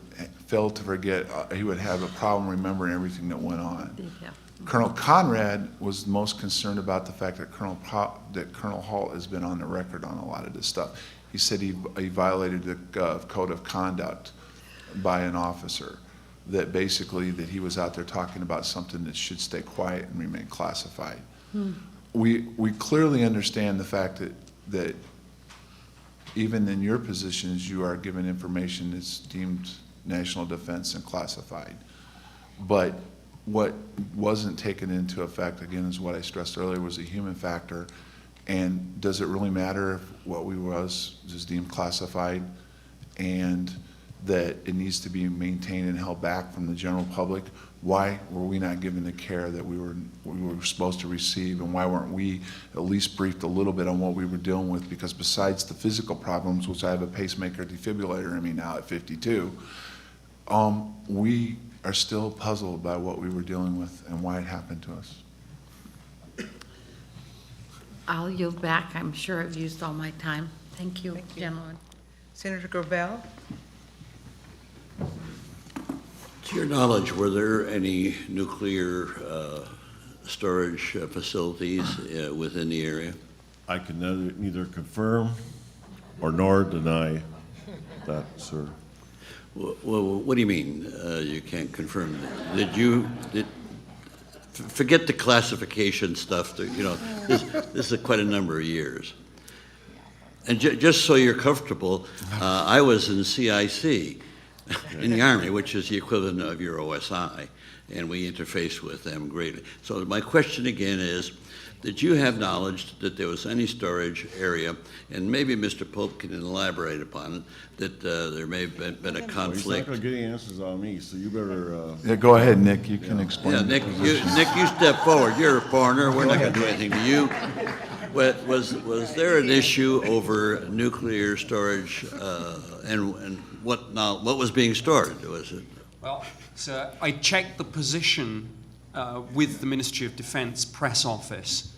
E: fail to forget, he would have a problem remembering everything that went on.
G: Yeah.
E: Colonel Conrad was most concerned about the fact that Colonel Halt has been on the record on a lot of this stuff. He said he violated the code of conduct by an officer, that basically that he was out there talking about something that should stay quiet and remain classified. We clearly understand the fact that even in your positions, you are given information that's deemed national defense and classified. But what wasn't taken into effect, again, is what I stressed earlier, was a human factor. And does it really matter if what we was deemed classified, and that it needs to be maintained and held back from the general public? Why were we not given the care that we were supposed to receive, and why weren't we at least briefed a little bit on what we were dealing with? Because besides the physical problems, which I have a pacemaker defibrillator in me now at 52, we are still puzzled by what we were dealing with and why it happened to us.
G: I'll yield back. I'm sure I've used all my time. Thank you, gentlemen.
A: Senator Gravel?
H: To your knowledge, were there any nuclear storage facilities within the area?
C: I can neither confirm or nor deny that, sir.
H: Well, what do you mean you can't confirm that? Forget the classification stuff. This is quite a number of years. And just so you're comfortable, I was in CIC in the Army, which is the equivalent of your OSI, and we interface with them greatly. So my question again is, did you have knowledge that there was any storage area, and maybe Mr. Pope can elaborate upon it, that there may have been a
C: Well, he's not
H: conflict?
C: gonna get any answers on me, so you better,
E: Yeah, go ahead, Nick, you can explain.
H: Yeah,
E: the
H: Nick,
E: position.
H: you step forward. You're a foreigner. We're not going to do anything to you. Was there an issue over nuclear storage, and what was being stored? Was it?
B: Well, sir, I checked the position with the Ministry of Defence press office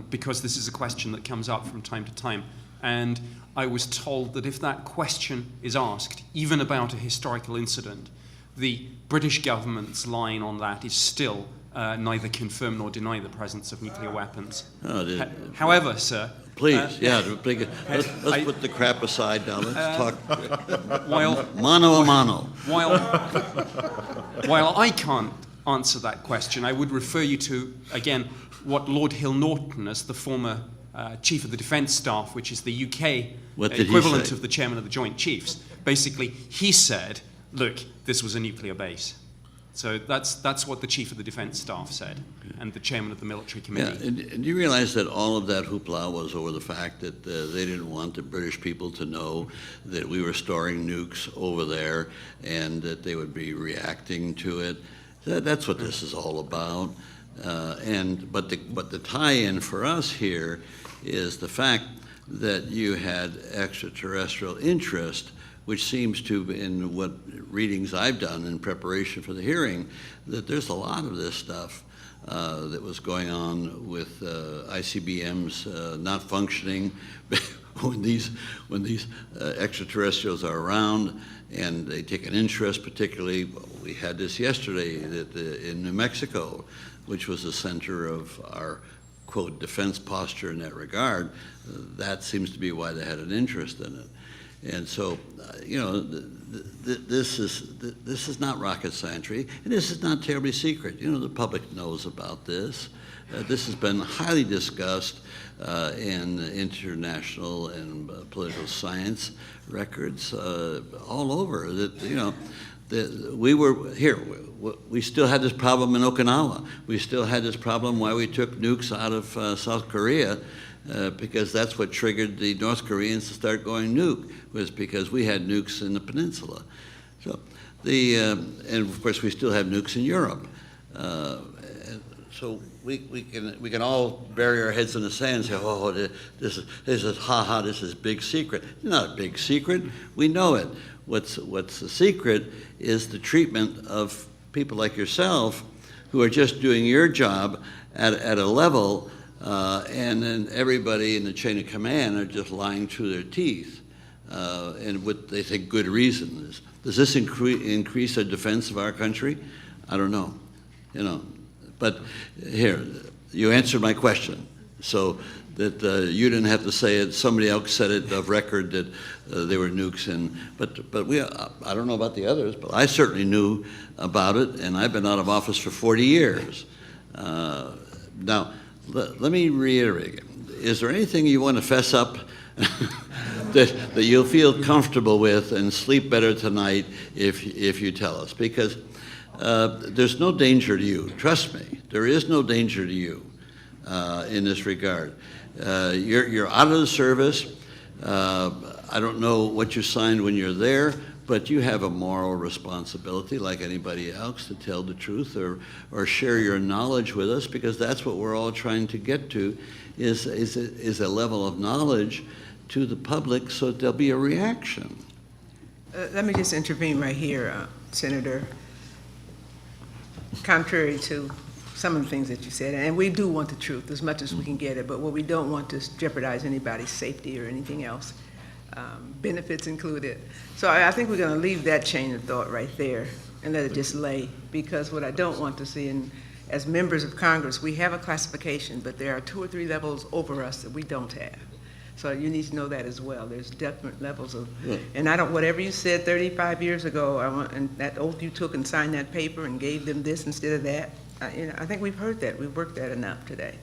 B: because this is a question that comes up from time to time. And I was told that if that question is asked, even about a historical incident, the British government's line on that is still neither confirm nor deny the presence of nuclear weapons.
H: Oh,
B: However, sir...
H: please, let's put the crap aside now. Let's talk
B: While,
H: mano a mano.
B: while I can't answer that question, I would refer you to, again, what Lord Hill Norton, as the former Chief of the Defence Staff, which is the UK
H: What did he
B: equivalent
H: say?
B: of the Chairman of the Joint Chiefs. Basically, he said, look, this was a nuclear base. So that's what the Chief of the Defence Staff said, and the Chairman of the Military
H: Yeah,
B: Committee.
H: and you realize that all of that hoopla was over the fact that they didn't want the British people to know that we were storing nukes over there and that they would be reacting to it. That's what this is all about. But the tie-in for us here is the fact that you had extraterrestrial interest, which seems to, in what readings I've done in preparation for the hearing, that there's a lot of this stuff that was going on with ICBMs not functioning when these extraterrestrials are around, and they take an interest. Particularly, we had this yesterday in New Mexico, which was the center of our quote defense posture in that regard. That seems to be why they had an interest in it. And so, this is not rocket science, and this is not terribly secret. The public knows about this. This has been highly discussed in international and political science records all over. We were here. We still had this problem in Okinawa. We still had this problem why we took nukes out of South Korea. Because that's what triggered the North Koreans to start going nuke, was because we had nukes in the peninsula. So and of course we still have nukes in Europe. So we can all bury our heads in the sand and say, oh, this is big secret. It's not a big secret. We know it. What's the secret is the treatment of people like yourself who are just doing your job at a level. And then everybody in the chain of command are just lying through their teeth, and with they think good reasons. Does this increase the defense of our country? I don't know, But here, you answered my question, so that you didn't have to say it. Somebody else said it of record that there were nukes in. But I don't know about the others, but I certainly knew about it, and I've been out of office for 40 years. Now. Let me reiterate. Is there anything you want to fess up that you'll feel comfortable with and sleep better tonight if you tell us? Because there's no danger to you. Trust me, there is no danger to you in this regard. You're out of the service. I don't know what you signed when you're there, but you have a moral responsibility, like anybody else, to tell the truth or share your knowledge with us, because that's what we're all trying to get to, is a level of knowledge to the public so that there'll be a reaction.
A: Let me just intervene right here, Senator. Contrary to some of the things that you said, and we do want the truth as much as we can get it, but what we don't want to jeopardize anybody's safety or anything else. Benefits included. So I think we're going to leave that chain of thought right there and let it just lay, because what I don't want to see, and as members of Congress, we have a classification, but there are 2 or 3 levels over us that we don't have. So you need to know that as well. There's different levels of, and I don't, whatever you said 35 years ago, and that oath you took and signed that paper and gave them this instead of that, I think we've heard that. We've worked that enough today.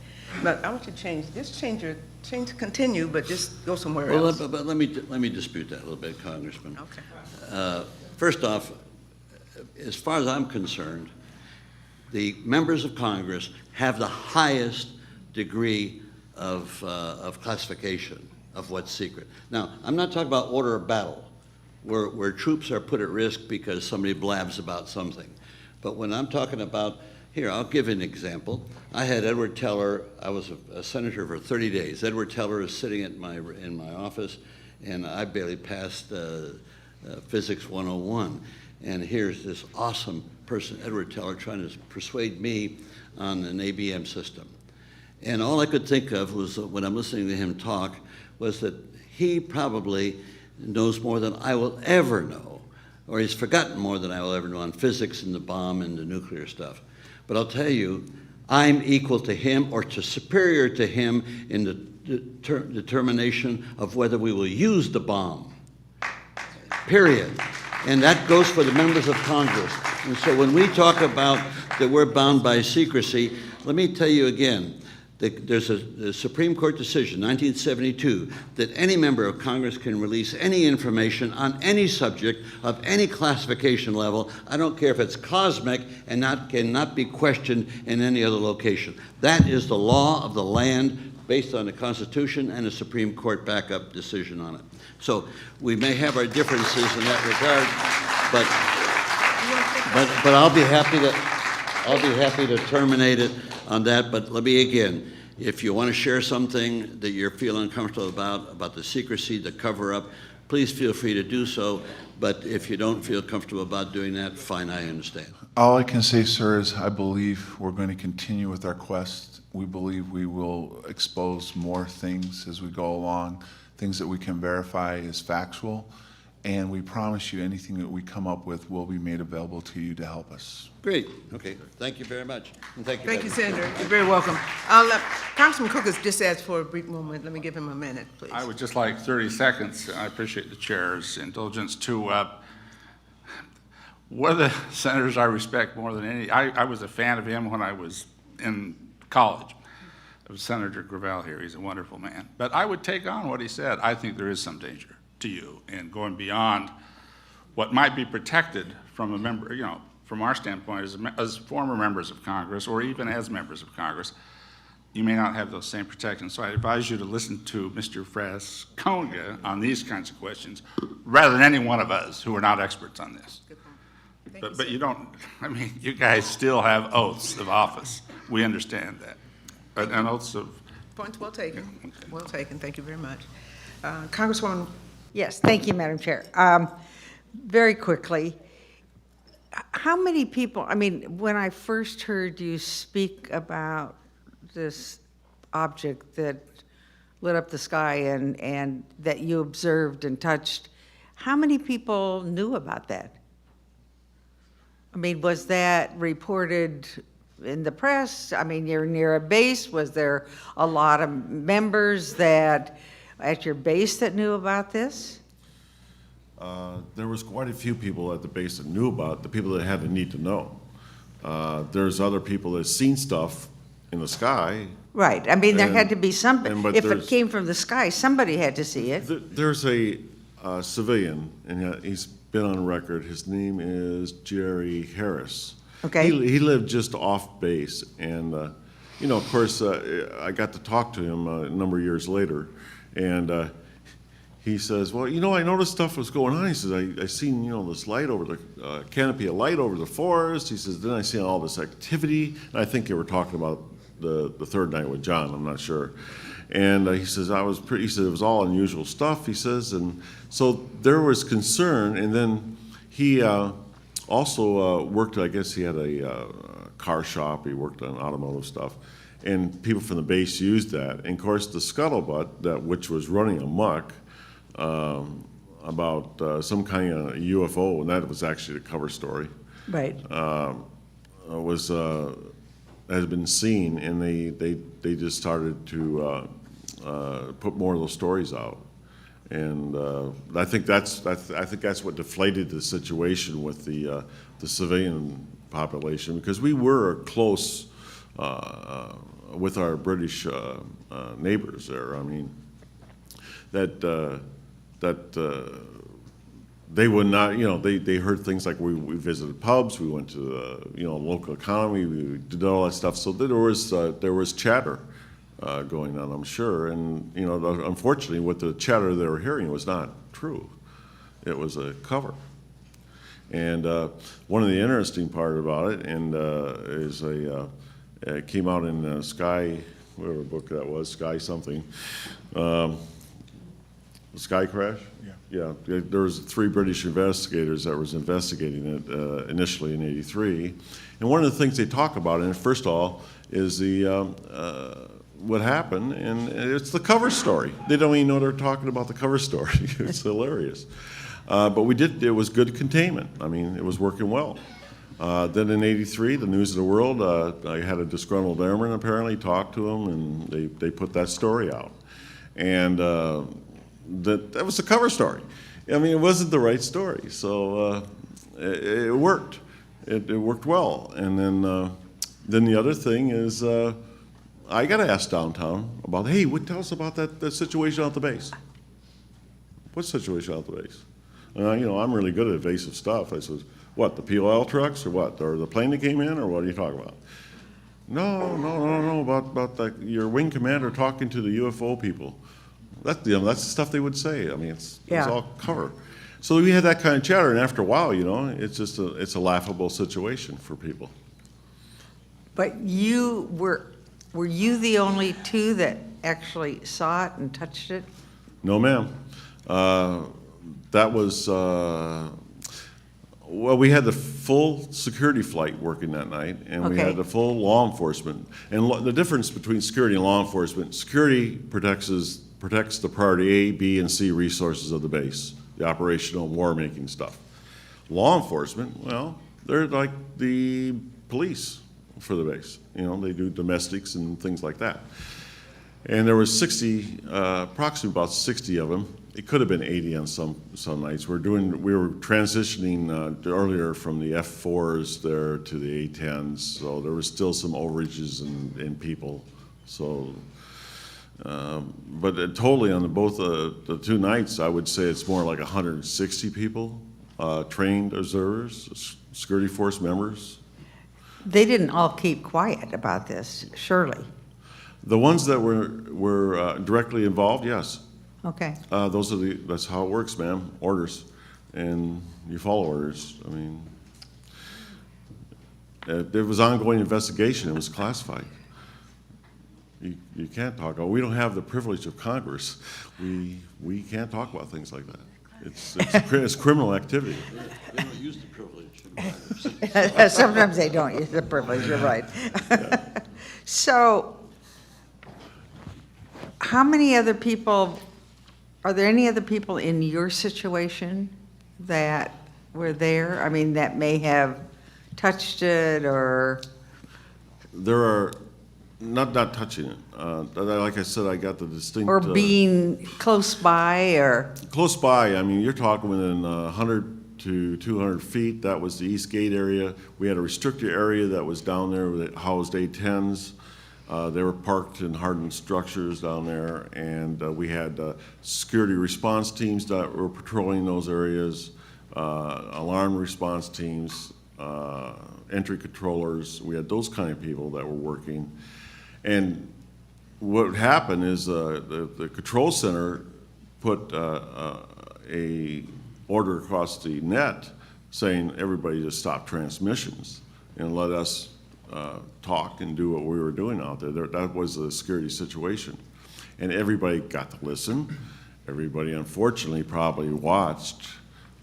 A: But I want you to continue, but just go somewhere
H: Well,
A: else.
H: but let me dispute that a little bit, Congressman.
A: Okay.
H: First off, as far as I'm concerned, the members of Congress have the highest degree of classification of what's secret. Now, I'm not talking about order of battle, where troops are put at risk because somebody blabs about something. But when I'm talking about, here, I'll give you an example. I had Edward Teller, I was a senator for 30 days. Edward Teller is sitting in my office, and I barely passed Physics 101. And here's this awesome person, Edward Teller, trying to persuade me on an ABM system. And all I could think of was, when I'm listening to him talk, was that he probably knows more than I will ever know, or he's forgotten more than I will ever know on physics and the bomb and the nuclear stuff. But I'll tell you, I'm equal to him or to superior to him in the determination of whether we will use the bomb, period. And that goes for the members of Congress. And so when we talk about that we're bound by secrecy, let me tell you again, there's a Supreme Court decision, 1972, that any member of Congress can release any information on any subject of any classification level. I don't care if it's cosmic and cannot be questioned in any other location. That is the law of the land based on the Constitution and a Supreme Court backup decision on it. So we may have our differences in that regard, but I'll be happy to terminate it on that. But let me again, if you want to share something that you're feeling uncomfortable about the secrecy, the cover-up, please feel free to do so. But if you don't feel comfortable about doing that, fine, I understand.
E: All I can say, sir, is I believe we're going to continue with our quest. We believe we will expose more things as we go along, things that we can verify as factual, and we promise you anything that we come up with will be made available to you to help us.
H: Great. Okay. Thank you very much. And thank you.
A: Thank you,
H: Madam Chair.
A: Senator. You're very welcome. Congressman Cook has just asked for a brief moment. Let me give him a minute, please.
I: I would just like 30 seconds. I appreciate the chair's indulgence to one of the senators I respect more than any. I was a fan of him when I was in college. It was Senator Gravel here. He's a wonderful man. But I would take on what he said. I think there is some danger to you in going beyond what might be protected from a member, from our standpoint as former members of Congress or even as members of Congress. You may not have those same protections. So I advise you to listen to Mr. Frasconia on these kinds of questions rather than any one of us who are not experts on this. But you don't, you guys still have oaths of office. We understand that. And oaths of...
A: Points well taken. Well taken. Thank you very much. Congresswoman.
G: Yes, thank you, Madam Chair. Very quickly, how many people, when I first heard you speak about this object that lit up the sky and that you observed and touched, how many people knew about that? Was that reported in the press? You're near a base. Was there a lot of members that at your base that knew about this?
C: There was quite a few people at the base that knew about it, the people that had the need to know. There's other people that seen stuff in the sky.
G: Right. There had to be somebody. If it came from the sky, somebody had to see it.
C: There's a civilian, and he's been on record. His name is Jerry Harris.
G: Okay.
C: He lived just off base, and of course, I got to talk to him a number of years later, and he says, well, I noticed stuff was going on. He says, I seen, this light over the canopy of light over the forest. He says, then I seen all this activity. And I think they were talking about the third night with John. I'm not sure. And he says, he said, it was all unusual stuff, he says. And so there was concern. And then he also worked, I guess he had a car shop. He worked on automotive stuff. And people from the base used that. And of course, the scuttlebutt, which was running amok, about some kind of UFO, and that was actually the cover story.
G: Right.
C: Has been seen, and they just started to put more of those stories out, and I think that's what deflated the situation with the civilian population, because we were close with our British neighbors there. I mean, that they would not, they heard things like we visited pubs, we went to the, local economy, we did all that stuff. So there was chatter going on, I'm sure. And, unfortunately, what the chatter they were hearing was not true. It was a cover. And one of the interesting part about it, and is it came out in Sky, whatever book that was, Sky something, Sky Crash? Yeah, there was 3 British investigators that was investigating it initially in '83, and one of the things they talk about in it, first of all, is what happened, and it's the cover story. They don't even know they're talking about the cover story. It's hilarious, but it was good containment. I mean, it was working well. Then in '83, the News of the World, I had a disgruntled airman apparently talk to them, and they put that story out, and. That was the cover story. I mean, it wasn't the right story, so it worked. It worked well. And then the other thing is, I got asked downtown about, hey, tell us about that situation out at the base. What situation out at the base? And I'm really good at evasive stuff. I said, what, the POL trucks or what? Or the plane that came in, or what are you talking about? No, about your wing commander talking to the UFO people. That's the stuff they would say. I mean, it's all cover. So we had that kind of chatter, and after a while, it's just it's a laughable situation for people.
J: But were you the only 2 that actually saw it and touched it?
C: No, ma'am. That was well, we had the full security flight working that night, and we had the full law enforcement. And the difference between security and law enforcement: security protects the priority A, B, and C resources of the base, the operational war-making stuff. Law enforcement, well, they're like the police for the base. They do domestics and things like that. And there was approximately about 60 of them. It could have been 80 on some nights. We were transitioning earlier from the F4s there to the A10s, so there was still some overages in people. So. But totally on both the 2 nights, I would say it's more like 160 people, trained observers, security force members.
J: They didn't all keep quiet about this, surely.
C: The ones that were directly involved, yes.
J: Okay.
C: That's how it works, ma'am. Orders, and you follow orders. I mean, there was ongoing investigation. It was classified. You can't talk. We don't have the privilege of Congress. We can't talk about things like that. It's criminal activity.
H: They don't use the privilege.
J: Sometimes they don't use the privilege, you're right. So, how many other people, are there any other people in your situation that were there? I mean, that may have touched it or?
C: There are. Not touching it. Like I said, I got the distinct.
J: Or being close by, or?
C: Close by, I mean, you're talking within 100 to 200 feet. That was the East Gate area. We had a restricted area that was down there that housed A-10s. They were parked in hardened structures down there, and we had security response teams that were patrolling those areas, alarm response teams, entry controllers. We had those kind of people that were working. And what happened is the control center put a order across the net saying everybody just stop transmissions and let us talk and do what we were doing out there. That was a security situation. And everybody got to listen. Everybody, unfortunately, probably watched.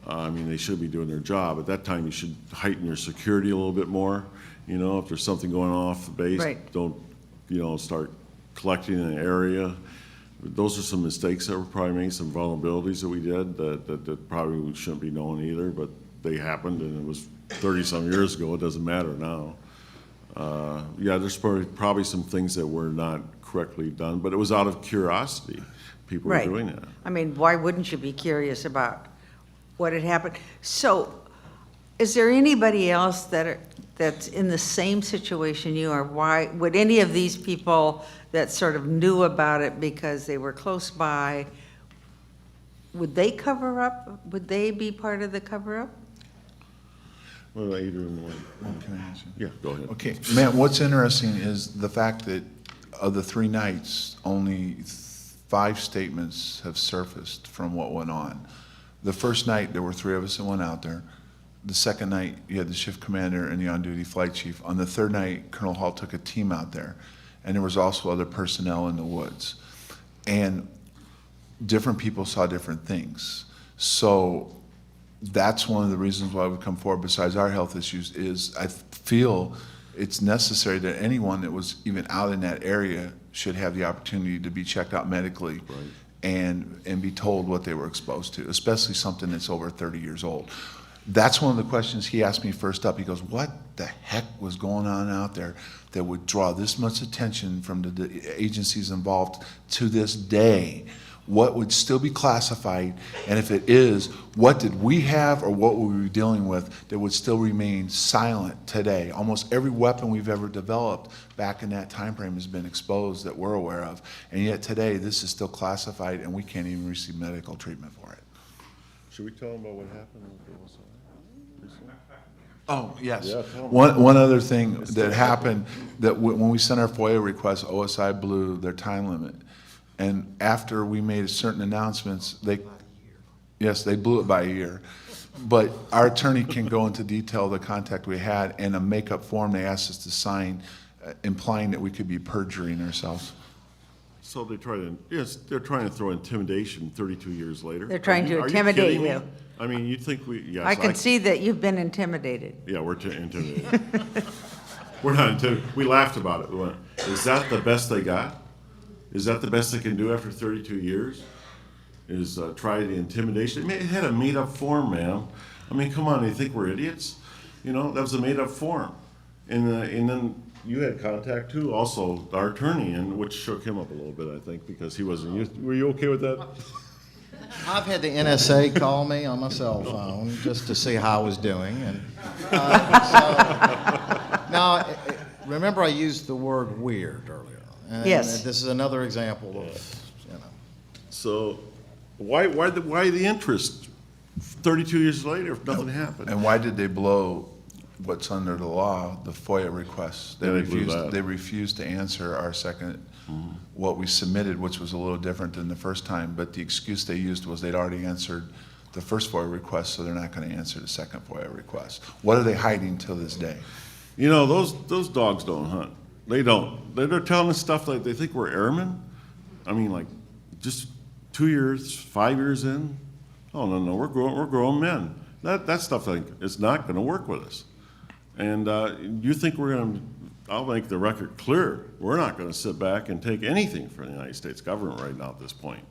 C: I mean, they should be doing their job. At that time, you should heighten your security a little bit more. If there's something going on off the base, don't, start collecting an area. Those are some mistakes that were probably made, some vulnerabilities that we did that probably shouldn't be known either, but they happened, and it was 30-some years ago. It doesn't matter now. There's probably some things that were not correctly done, but it was out of curiosity. People were doing that.
J: I mean, why wouldn't you be curious about what had happened? So, Is there anybody else that's in the same situation you are? Why, would any of these people that sort of knew about it because they were close by, would they cover up? Would they be part of the cover-up?
C: What about Adrian?
E: Can I answer?
C: Yeah, go ahead.
E: Okay, Matt, what's interesting is the fact that of the 3 nights, only 5 statements have surfaced from what went on. The first night, there were 3 of us that went out there. The second night, you had the shift commander and the on-duty flight chief. On the third night, Colonel Hall took a team out there, and there was also other personnel in the woods. And different people saw different things. So that's one of the reasons why we come forward, besides our health issues, is I feel it's necessary that anyone that was even out in that area should have the opportunity to be checked out medically and be told what they were exposed to, especially something that's over 30 years old. That's one of the questions he asked me first up. He goes, what the heck was going on out there that would draw this much attention from the agencies involved to this day? What would still be classified? And if it is, what did we have or what were we dealing with that would still remain silent today? Almost every weapon we've ever developed back in that time frame has been exposed that we're aware of. And yet today, this is still classified and we can't even receive medical treatment for it.
C: Should we tell them about what happened with the OSI?
E: Oh, yes.
C: Yeah, tell 'em.
E: One other thing that happened, that when we sent our FOIA request, OSI blew their time limit. And after we made certain announcements, they blew it by a year. But our attorney can go into detail of the contact we had, and a make-up form they asked us to sign, implying that we could be perjuring ourselves.
C: So they're trying to throw intimidation 32 years later.
J: They're trying to
C: Are
J: intimidate
C: kidding me?
J: you.
C: I mean, you think yes.
J: I can see that you've been intimidated.
C: Yeah, we're intimidated. We're not intimidated. We laughed about it. We went, is that the best they got? Is that the best they can do after 32 years? Is try the intimidation? It had a made-up form, ma'am. I mean, come on, you think we're idiots? You know, that was a made-up form. And then you had contact too, also our attorney, and which shook him up a little bit, I think, because he wasn't used. Were you okay with that?
D: I've had the NSA call me on my cell phone just to see how I was doing. And now, remember I used the word weird earlier. And
J: Yes.
D: this is another example of, you know.
C: So why the interest 32 years later if nothing happened?
E: And why did they blow what's under the law, the FOIA requests?
C: Yeah, they blew that.
E: They refused to answer our second, what we submitted, which was a little different than the first time, but the excuse they used was they'd already answered the first FOIA request, so they're not going to answer the second FOIA request. What are they hiding till this day?
C: You know, those dogs don't hunt. They don't. They're telling us stuff like they think we're airmen. I mean, like, just 2 years, 5 years in. Oh, no, we're grown men. That stuff, like, is not going to work with us. And you think we're going to, I'll make the record clear, we're not going to sit back and take anything from the United States government right now at this point.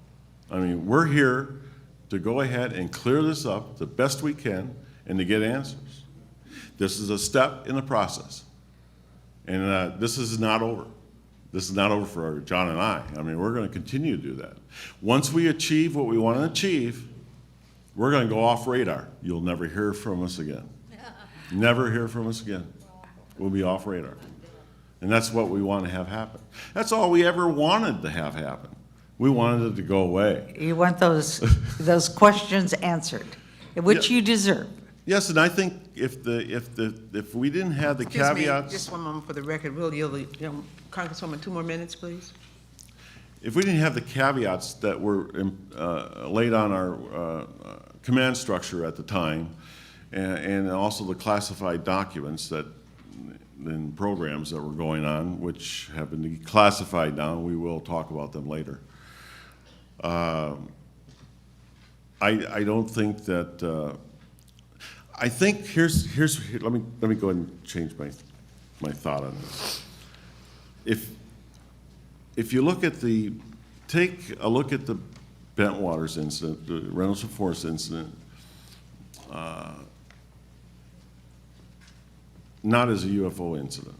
C: I mean, we're here to go ahead and clear this up the best we can and to get answers. This is a step in the process. And this is not over. This is not over for John and I. I mean, we're going to continue to do that. Once we achieve what we want to achieve, we're going to go off radar. You'll never hear from us again. Never hear from us again. We'll be off radar. And that's what we want to have happen. That's all we ever wanted to have happen. We wanted it to go away.
J: You want those questions answered, which you deserve.
C: Yes, and I think if we didn't have the
A: Excuse me,
C: caveats.
A: just one moment for the record. We'll yield the, Congresswoman, 2 more minutes, please.
C: If we didn't have the caveats that were laid on our command structure at the time, and also the classified documents that in programs that were going on, which have been declassified now, we will talk about them later. I don't think that. I think here's let me go ahead and change my thought on this. If you look at take a look at the Bentwaters incident, the Rendlesham Forest incident, not as a UFO incident,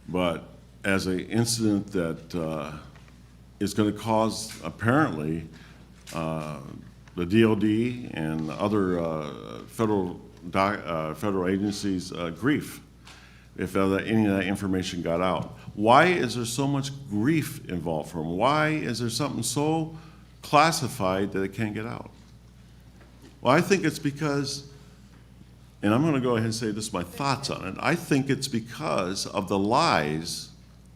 C: but as an incident that is going to cause, apparently, the DOD and other federal federal agencies grief if any of that information got out. Why is there so much grief involved for them? Why is there something so classified that it can't get out? Well, I think it's because, and I'm going to go ahead and say this, my thoughts on it. I think it's because of the lies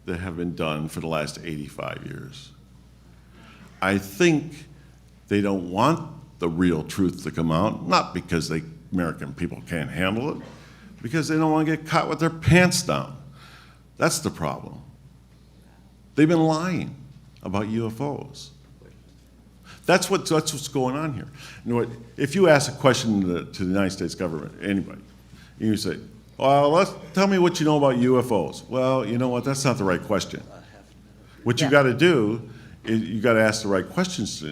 C: that have been done for the last 85 years. I think they don't want the real truth to come out, not because the American people can't handle it, because they don't want to get caught with their pants down. That's the problem. They've been lying about UFOs. That's what's going on here. You know what, if you ask a question to the United States government, anybody, you say, well, tell me what you know about UFOs. Well, you know what, that's not the right question. What you got to do is you got to ask the right questions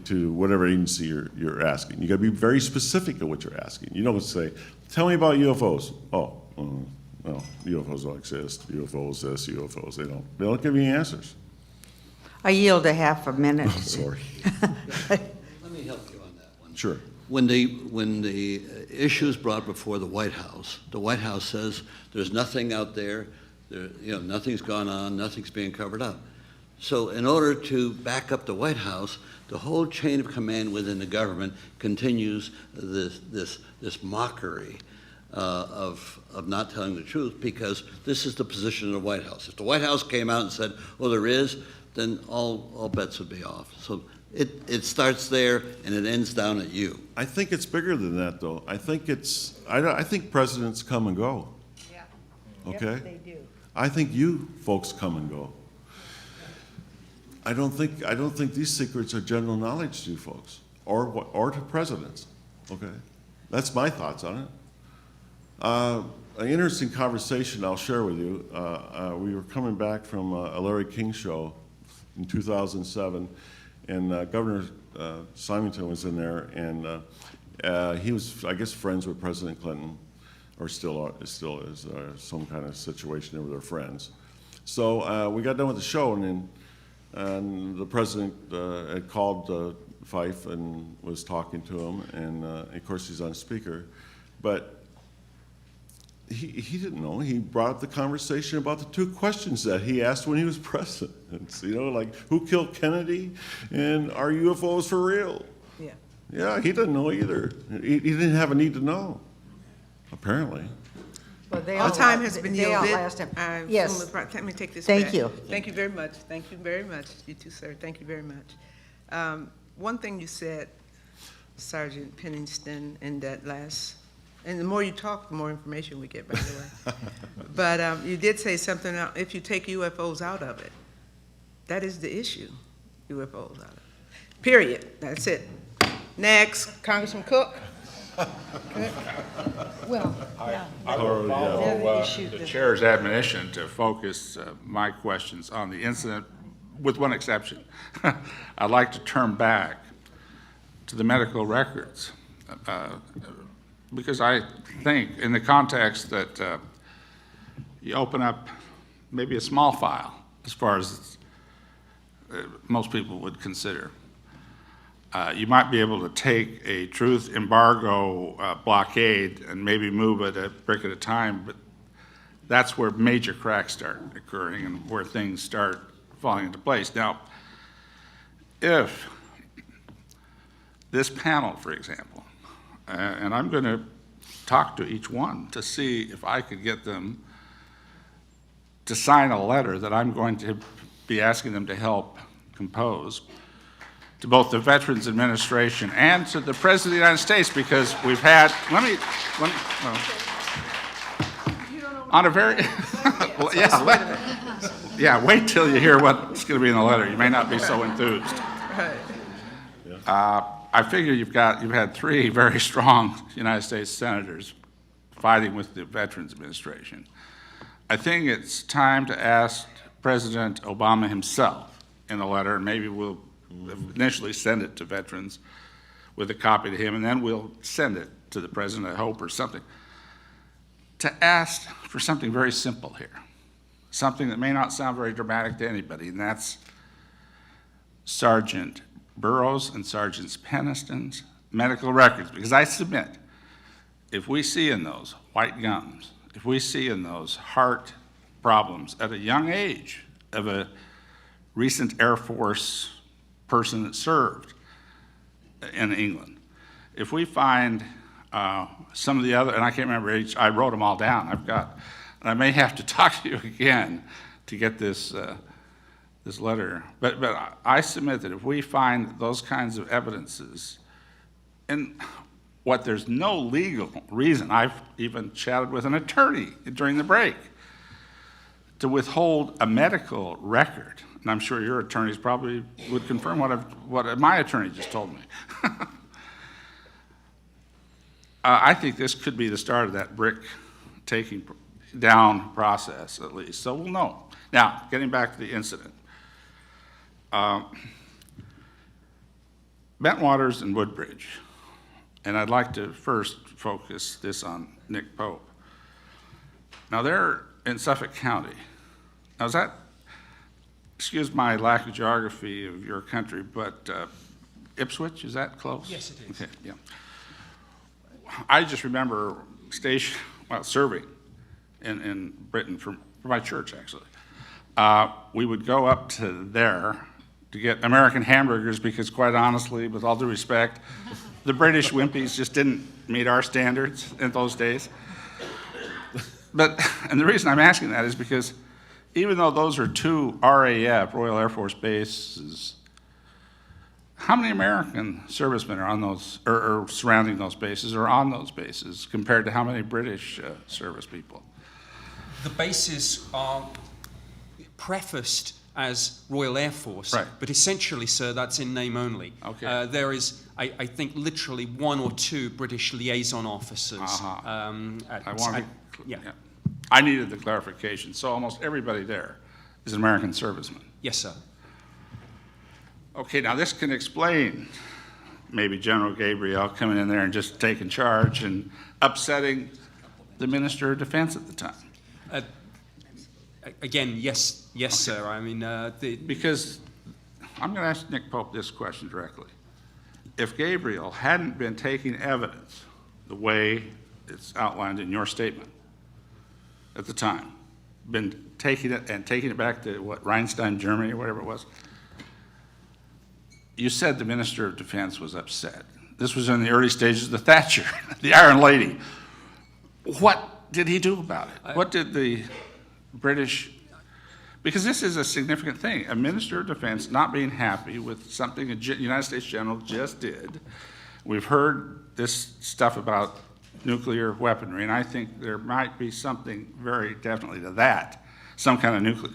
C: to whatever agency you're asking. You got to be very specific at what you're asking. You don't say, tell me about UFOs. Oh, no, UFOs don't exist. UFOs this, UFOs. They don't give you any answers.
J: I yield a half a minute.
C: Oh, sorry.
H: Let me help you on that one.
C: Sure.
H: When the issue is brought before the White House says there's nothing out there, nothing's gone on, nothing's being covered up. So in order to back up the White House, the whole chain of command within the government continues this mockery of not telling the truth, because this is the position of the White House. If the White House came out and said, well, there is, then all bets would be off. So it starts there and it ends down at you.
C: I think it's bigger than that, though. I think presidents come and go.
J: Yeah.
C: Okay?
J: Yep, they do.
C: I think you folks come and go. I don't think these secrets are general knowledge to you folks or to presidents. Okay? That's my thoughts on it. An interesting conversation I'll share with you. We were coming back from a Larry King show in 2007, and Governor Simonton was in there, and he was, I guess, friends with President Clinton, or still is some kind of situation there with their friends. So we got done with the show, and the president had called Fife and was talking to him, and of course he's on speaker, but he didn't know. He brought up the conversation about the two questions that he asked when he was president. Like, who killed Kennedy, and are UFOs for real?
J: Yeah.
C: Yeah, he didn't know either. He didn't have a need to know, apparently.
J: Well, they
A: Our time has been
J: they
A: yielded.
J: outlast him.
A: I
J: Yes.
A: assume let me take this
J: Thank
A: back.
J: you.
A: Thank you very much. Thank you very much. You too, sir. Thank you very much. One thing you said, Sergeant Pennington, in that last, and the more you talk, the more information we get, by the way. But you did say something, if you take UFOs out of it, that is the issue, UFOs out of it. Period. That's it. Next, Congressman Cook.
J: Well,
I: I will
J: The
I: follow
J: other issue
I: the
J: that-
I: chair's admonition to focus my questions on the incident, with one exception. I'd like to turn back to the medical records, because I think in the context that you open up maybe a small file, as far as most people would consider. You might be able to take a truth embargo blockade and maybe move it a brick at a time, but that's where major cracks start occurring and where things start falling into place. Now, if this panel, for example, and I'm going to talk to each one to see if I could get them to sign a letter that I'm going to be asking them to help compose to both the Veterans Administration and to the President of the United States, because we've had, on a very, wait till you hear what's going to be in the letter. You may not be so enthused. I figure you've had 3 very strong United States senators fighting with the Veterans Administration. I think it's time to ask President Obama himself in the letter, and maybe we'll initially send it to veterans with a copy to him, and then we'll send it to the President, I hope, or something, to ask for something very simple here, something that may not sound very dramatic to anybody, and that's Sergeant Burroughs and Sergeant Pennington's medical records, because I submit if we see in those white gums, if we see in those heart problems at a young age of a recent Air Force person that served in England, if we find some of the other, and I can't remember age, I wrote them all down, and I may have to talk to you again to get this letter, but I submit that if we find those kinds of evidences, and what there's no legal reason, I've even chatted with an attorney during the break, to withhold a medical record, and I'm sure your attorneys probably would confirm what my attorney just told me. I think this could be the start of that brick taking down process, at least, so we'll know. Now, getting back to the incident. Bentwaters and Woodbridge, and I'd like to first focus this on Nick Pope. Now, they're in Suffolk County. Now, is that, excuse my lack of geography of your country, but Ipswich, is that close?
B: Yes, it is.
I: Okay, yeah. I just remember serving in Britain for my church, actually. We would go up to there to get American hamburgers because, quite honestly, with all due respect, the British wimpies just didn't meet our standards in those days. And the reason I'm asking that is because even though those are two RAF, Royal Air Force bases, how many American servicemen are on those, or surrounding those bases, or on those bases, compared to how many British service people?
B: The bases are prefaced as Royal Air Force,
I: right,
B: but essentially, sir, that's in name only.
I: Okay.
B: There is, I think, literally one or two British liaison officers.
I: Yeah. I needed the clarification. So almost everybody there is an American serviceman.
B: Yes, sir.
I: Okay, now this can explain maybe General Gabriel coming in there and just taking charge and upsetting the Minister of Defense at the time.
B: Again, yes, okay, sir. I mean,
I: because I'm going to ask Nick Pope this question directly. If Gabriel hadn't been taking evidence the way it's outlined in your statement at the time, been taking it back to what, Rheinstein, Germany, or whatever it was, you said the Minister of Defense was upset. This was in the early stages of the Thatcher, the Iron Lady. What did he do about it? What did the British, because this is a significant thing, a Minister of Defense not being happy with something a United States general just did. We've heard this stuff about nuclear weaponry, and I think there might be something very definitely to that, some kind of nuclear.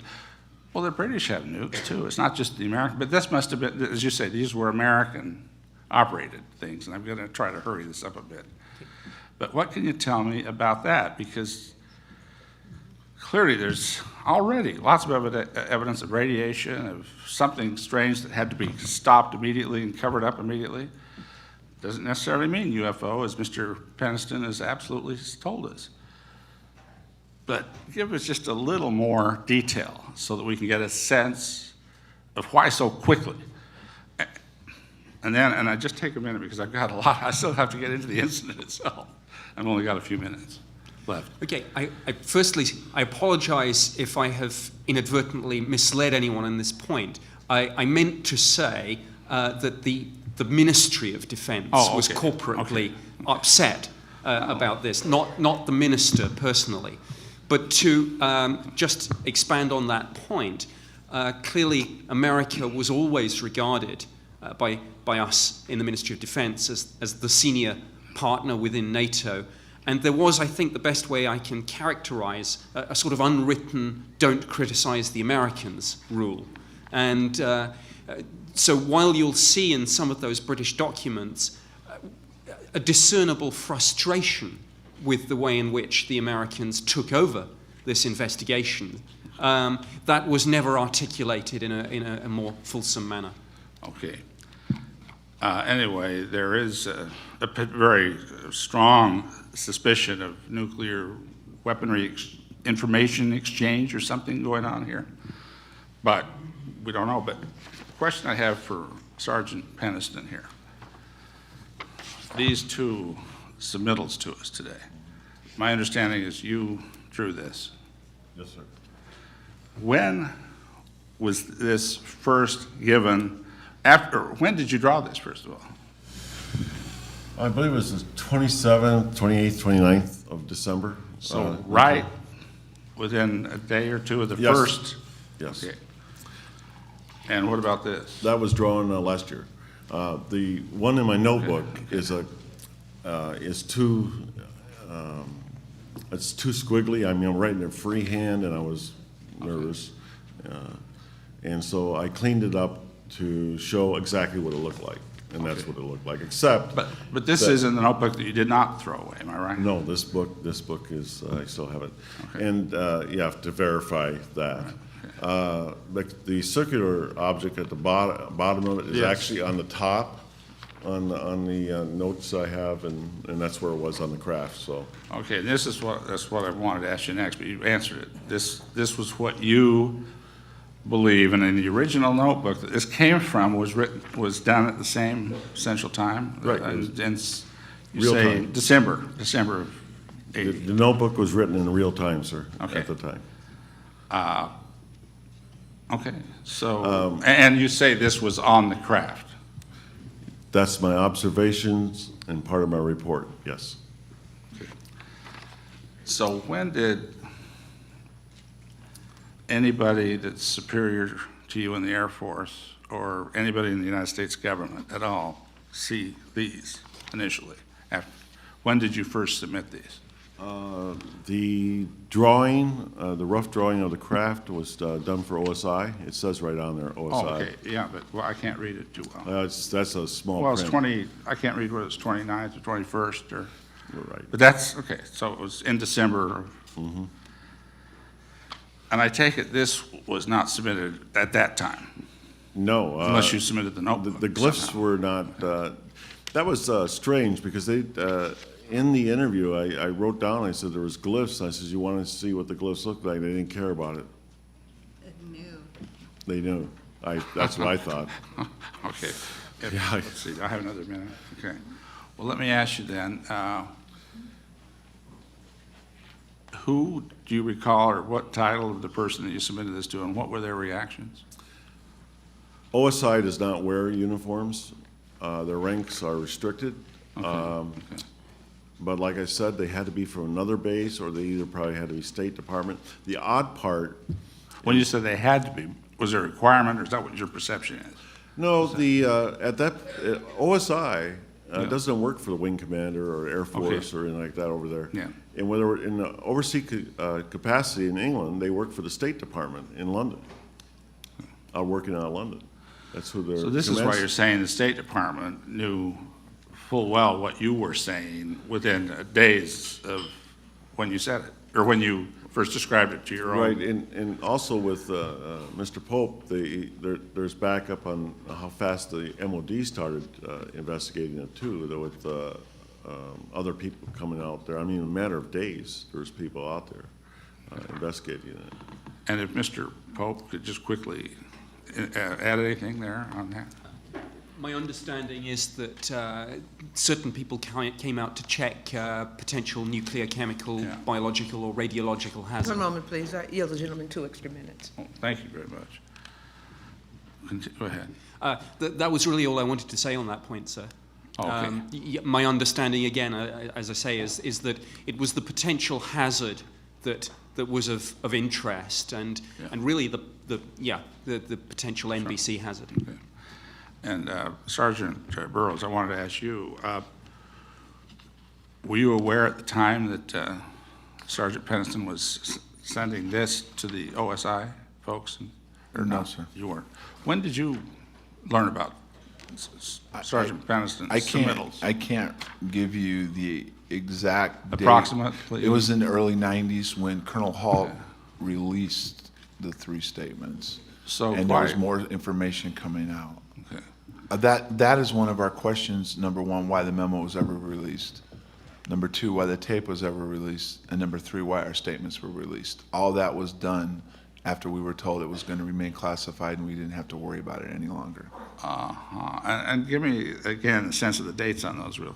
I: Well, the British have nukes too. It's not just the American, but this must have been, as you say, these were American operated things, and I'm going to try to hurry this up a bit. But what can you tell me about that? Because clearly there's already lots of evidence of radiation, of something strange that had to be stopped immediately and covered up immediately. Doesn't necessarily mean UFO, as Mr. Peniston has absolutely told us. But give us just a little more detail so that we can get a sense of why so quickly. And I just take a minute because I've got a lot, I still have to get into the incident itself. I've only got a few minutes left.
B: Okay, firstly, I apologize if I have inadvertently misled anyone on this point. I meant to say that the Ministry of Defense was corporately upset about this, not the minister personally. But to just expand on that point, clearly America was always regarded by us in the Ministry of Defense as the senior partner within NATO. And there was, I think, the best way I can characterize a sort of unwritten don't criticize the Americans rule. And so while you'll see in some of those British documents a discernible frustration with the way in which the Americans took over this investigation, that was never articulated in a more fulsome manner.
I: Okay. Anyway, there is a very strong suspicion of nuclear weaponry information exchange or something going on here, but we don't know. But the question I have for Sergeant Peniston here, these two submittals to us today. My understanding is you drew this.
C: Yes, sir.
I: When was this first given, after, when did you draw this, first of all?
C: I believe it was the 27th, 28th, 29th of December.
I: So right within a day or two of the
C: Yes.
I: first?
C: Yes.
I: Okay. And what about this?
C: That was drawn last year. The one in my notebook is too, it's too squiggly. I mean, I'm writing it freehand, and I was nervous. And so I cleaned it up to show exactly what it looked like, and that's what it looked like, except.
I: But this
C: that-
I: is in the notebook that you did not throw away, am I right?
C: No, this book is, I still have it.
I: Okay.
C: And you have to verify that. The circular object at the bottom of it is
I: Yes.
C: actually on the top, on the notes I have, and that's where it was on the craft, so.
I: Okay, that's what I wanted to ask you next, but you answered it. This was what you believe, and in the original notebook that this came from was done at the same Central Time?
C: Right.
I: And you
C: Real
I: say
C: time.
I: December of
C: The
I: 80.
C: the notebook was written in real time, sir,
I: Okay.
C: at the time.
I: Okay, so, and you say this was on the craft?
C: That's my observations and part of my report, yes.
I: So when did anybody that's superior to you in the Air Force or anybody in the United States government at all see these initially? When did you first submit these?
C: The drawing, the rough drawing of the craft was done for OSI. It says right on there, OSI.
I: Oh, okay, yeah, but, well, I can't read it too well.
C: That's a small
I: Well, it's
C: print.
I: I can't read whether it's 29th or 21st or,
C: You're right.
I: but that's, okay, so it was in December.
C: Mm-hmm.
I: And I take it this was not submitted at that time,
C: No.
I: unless you submitted the
C: The
I: notebook.
C: glyphs
I: somehow.
C: were not, that was strange because they, in the interview, I wrote down, I said there was glyphs. I said, you want to see what the glyphs looked like? They didn't care about it. They knew. That's what I thought.
I: Okay.
C: Yeah.
I: Let's see, I have another minute. Okay. Well, let me ask you then, who do you recall or what title of the person that you submitted this to and what were their reactions?
C: OSI does not wear uniforms. Their ranks are restricted.
I: Okay.
C: But like I said, they had to be from another base, or they either probably had to be State Department. The odd part,
I: When you said they had to be, was there a requirement or is that what your perception is?
C: no, OSI
I: Yeah.
C: doesn't work for the Wing Commander or Air Force or anything like that over there.
I: Yeah.
C: And when they were in the overseas capacity in England, they work for the State Department in London, working out of London. That's who they're.
I: So this is why you're saying the State Department knew full well what you were saying within days of when you said it, or when you first described it to your own.
C: Right, and also with Mr. Pope, there's backup on how fast the MOD started investigating it too, though with other people coming out there. I mean, in a matter of days, there's people out there investigating it.
I: And if Mr. Pope could just quickly add anything there on that?
B: My understanding is that certain people came out to check potential nuclear, chemical,
I: Yeah.
B: biological, or radiological hazard.
A: One moment, please. I yield the gentleman 2 extra minutes.
I: Oh, thank you very much. Go ahead.
B: That was really all I wanted to say on that point, sir.
I: Oh, okay.
B: My understanding, again, as I say, is that it was the potential hazard that was of interest, and really the potential NBC hazard.
I: Okay. And Sergeant Burroughs, I wanted to ask you, were you aware at the time that Sergeant Peniston was sending this to the OSI folks? Or
E: No,
I: not?
E: sir.
I: You weren't. When did you learn about Sergeant Peniston's submittals?
E: I can't give you the exact date.
I: Approximate, please.
E: It was in the early 90s when Colonel Hall released the 3 statements.
I: So
E: And there was
I: why-
E: more information coming out.
I: Okay.
E: That is one of our questions. Number 1, why the memo was ever released. Number 2, why the tape was ever released. And number 3, why our statements were released. All that was done after we were told it was going to remain classified and we didn't have to worry about it any longer.
I: And give me, again, a sense of the dates on those real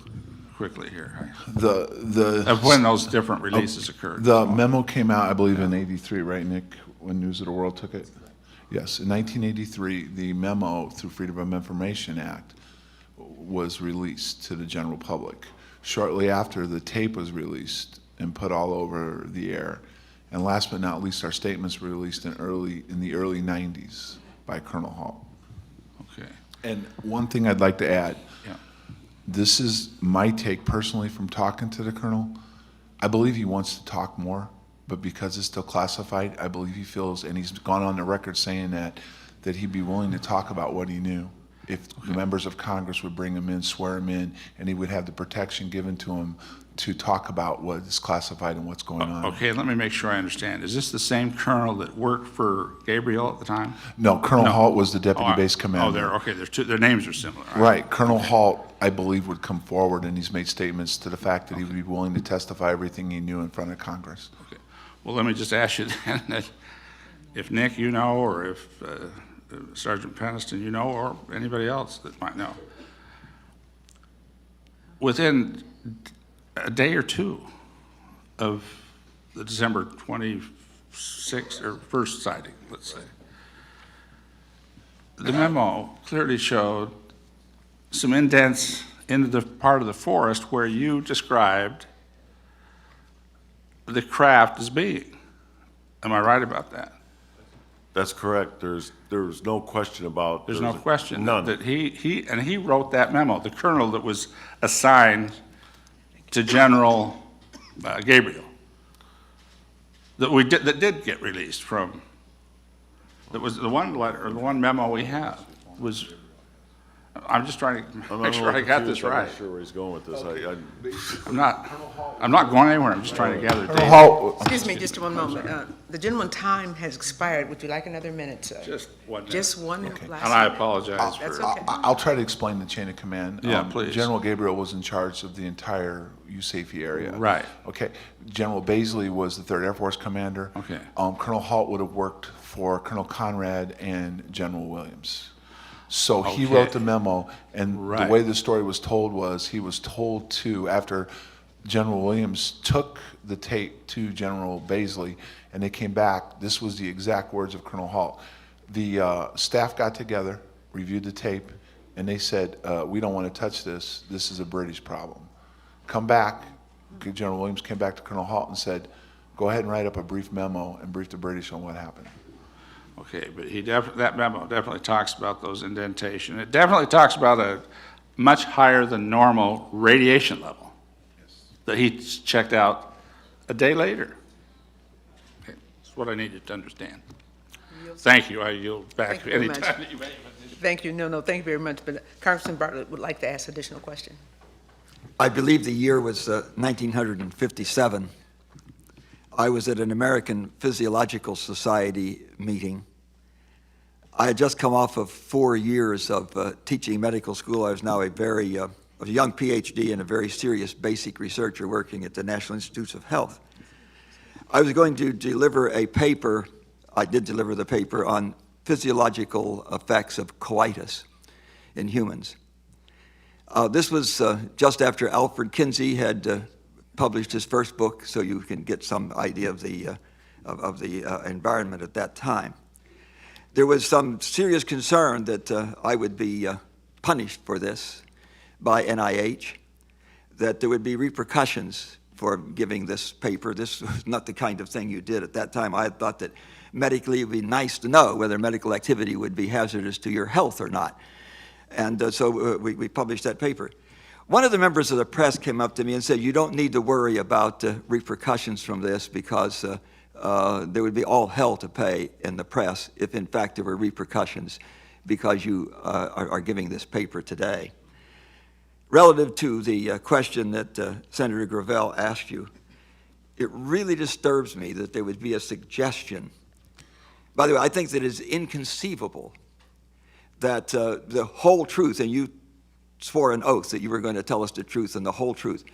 I: quickly here,
E: The
I: of when those different releases occurred.
E: The memo came out, I believe, in '83, right, Nick, when News of the World took it? Yes, in 1983, the memo through Freedom of Information Act was released to the general public. Shortly after, the tape was released and put all over the air. And last but not least, our statements were released in the early 90s by Colonel Halt.
I: Okay.
E: And one thing I'd like to add,
I: Yeah.
E: this is my take personally from talking to the Colonel. I believe he wants to talk more, but because it's still classified, I believe he feels, and he's gone on the record saying that he'd be willing to talk about what he knew if the members of Congress would bring him in, swear him in, and he would have the protection given to him to talk about what is classified and what's going on.
I: Okay, let me make sure I understand. Is this the same colonel that worked for Gabriel at the time?
E: No, Colonel
I: No.
E: Halt was the deputy base
I: Oh,
E: commander.
I: okay, there's two, their names are similar. all
E: Right, Colonel Halt, I believe, would come forward, and he's made statements to the fact that he would be willing to testify everything he knew in front of Congress.
I: Okay. Well, let me just ask you then, that if Nick, you know, or if Sergeant Peniston, you know, or anybody else that might know, within a day or two of the December 26th or 1st sighting, let's say, the memo clearly showed some indents into the part of the forest where you described the craft as being. Am I right about that?
C: That's correct. There's no question about.
I: There's no question
C: None.
I: that he wrote that memo, the colonel that was assigned to General Gabriel, that did get released from, that was the one letter, or the one memo we have was, I'm just trying to make sure I got this right.
C: I'm not sure where he's going with this.
I: I'm not going anywhere, I'm just trying to gather
E: Colonel
I: data.
E: Halt,
A: Excuse me, just one moment. The gentleman's time has expired. Would you like another minute, sir?
I: Just 1 minute.
A: Just one
E: Okay.
A: last.
I: And I
A: minute.
I: apologize
A: That's
I: for,
A: okay.
E: I'll try to explain the chain of command.
I: Yeah, please.
E: General Gabriel was in charge of the entire USAFE area.
I: Right.
E: Okay. General Baisley was the 3rd Air Force commander.
I: Okay.
E: Colonel Halt would have worked for Colonel Conrad and General Williams. So he
I: Okay.
E: wrote the memo, and
I: Right.
E: the way the story was told was he was told to, after General Williams took the tape to General Baisley, and they came back, this was the exact words of Colonel Halt. The staff got together, reviewed the tape, and they said, we don't want to touch this. This is a British problem. Come back. General Williams came back to Colonel Halt and said, go ahead and write up a brief memo and brief the British on what happened.
I: okay, but that memo definitely talks about those indentation. It definitely talks about a much higher than normal radiation level that he checked out a day later. Okay, that's what I needed to understand. Thank you, I yield back
A: Thank you very much.
I: anytime that you may.
A: Thank you. No, thank you very much. But Congressman Bartlett would like to ask additional question.
F: I believe the year was 1957. I was at an American Physiological Society meeting. I had just come off of 4 years of teaching medical school. I was now a young PhD and a very serious basic researcher working at the National Institutes of Health. I was going to deliver a paper, I did deliver the paper, on physiological effects of coitus in humans. This was just after Alfred Kinsey had published his first book, so you can get some idea of the environment at that time. There was some serious concern that I would be punished for this by NIH, that there would be repercussions for giving this paper. This was not the kind of thing you did at that time. I had thought that medically it would be nice to know whether medical activity would be hazardous to your health or not. And so we published that paper. One of the members of the press came up to me and said, you don't need to worry about repercussions from this because there would be all hell to pay in the press if in fact there were repercussions because you are giving this paper today. Relative to the question that Senator Gravel asked you, it really disturbs me that there would be a suggestion. By the way, I think that it is inconceivable that the whole truth, and you swore an oath that you were going to tell us the truth and the whole truth.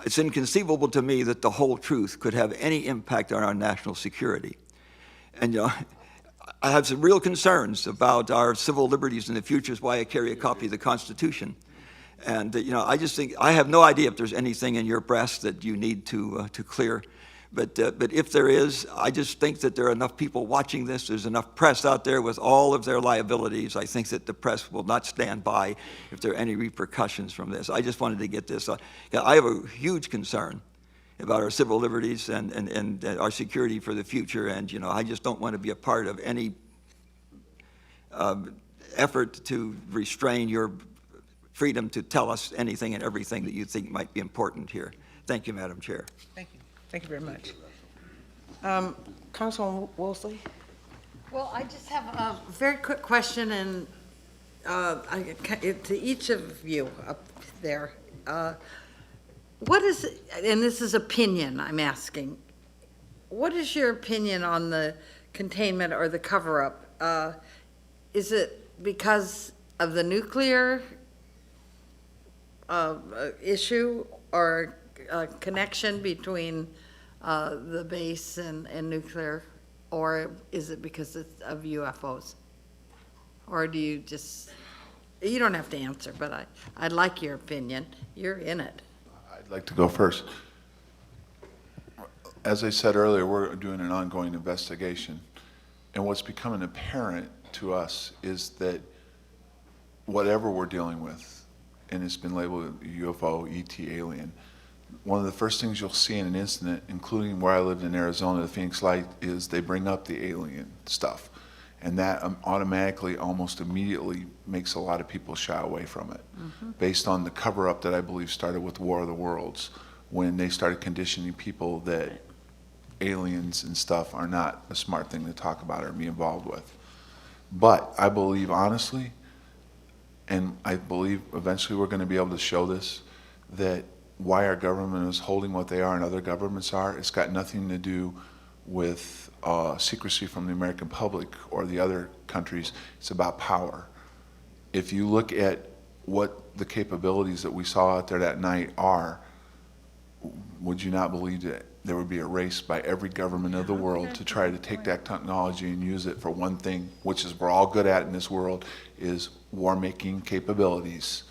F: It's inconceivable to me that the whole truth could have any impact on our national security. And I have some real concerns about our civil liberties in the future, is why I carry a copy of the Constitution. And, I just think, I have no idea if there's anything in your breast that you need to clear. But if there is, I just think that there are enough people watching this. There's enough press out there with all of their liabilities. I think that the press will not stand by if there are any repercussions from this. I just wanted to get this. I have a huge concern about our civil liberties and our security for the future. And, I just don't want to be a part of any effort to restrain your freedom to tell us anything and everything that you think might be important here. Thank you, Madam Chair.
A: Thank you. Thank you very much. Councilwoman Wolseley?
G: Well, I just have a very quick question, and to each of you up there. What is, and this is opinion I'm asking, what is your opinion on the containment or the cover-up? Is it because of the nuclear issue or connection between the base and nuclear, or is it because of UFOs? Or do you just, you don't have to answer, but I'd like your opinion. You're in it.
E: I'd like to go first. As I said earlier, we're doing an ongoing investigation, and what's becoming apparent to us is that whatever we're dealing with, and it's been labeled UFO, ET, alien, one of the first things you'll see in an incident, including where I lived in Arizona, the Phoenix Light, is they bring up the alien stuff. And that automatically, almost immediately, makes a lot of people shy away from it, based on the cover-up that I believe started with War of the Worlds, when they started conditioning people that aliens and stuff are not a smart thing to talk about or be involved with. But I believe, honestly, and I believe eventually we're going to be able to show this, that why our government is holding what they are and other governments are, it's got nothing to do with secrecy from the American public or the other countries. It's about power. If you look at what the capabilities that we saw out there that night are, would you not believe that there would be a race by every government of the world to try to take that technology and use it for one thing, which is we're all good at in this world, is war-making capabilities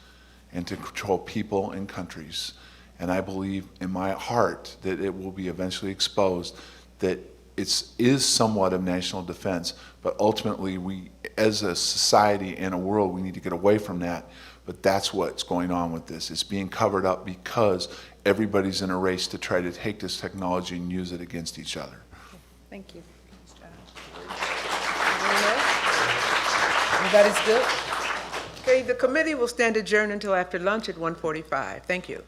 E: and to control people and countries. And I believe in my heart that it will be eventually exposed that it is somewhat of national defense, but ultimately we, as a society and a world, we need to get away from that. But that's what's going on with this. It's being covered up because everybody's in a race to try to take this technology and use it against each other.
A: Thank you. Everybody's good? Okay, the committee will stand adjourned until after lunch at 1:45. Thank you.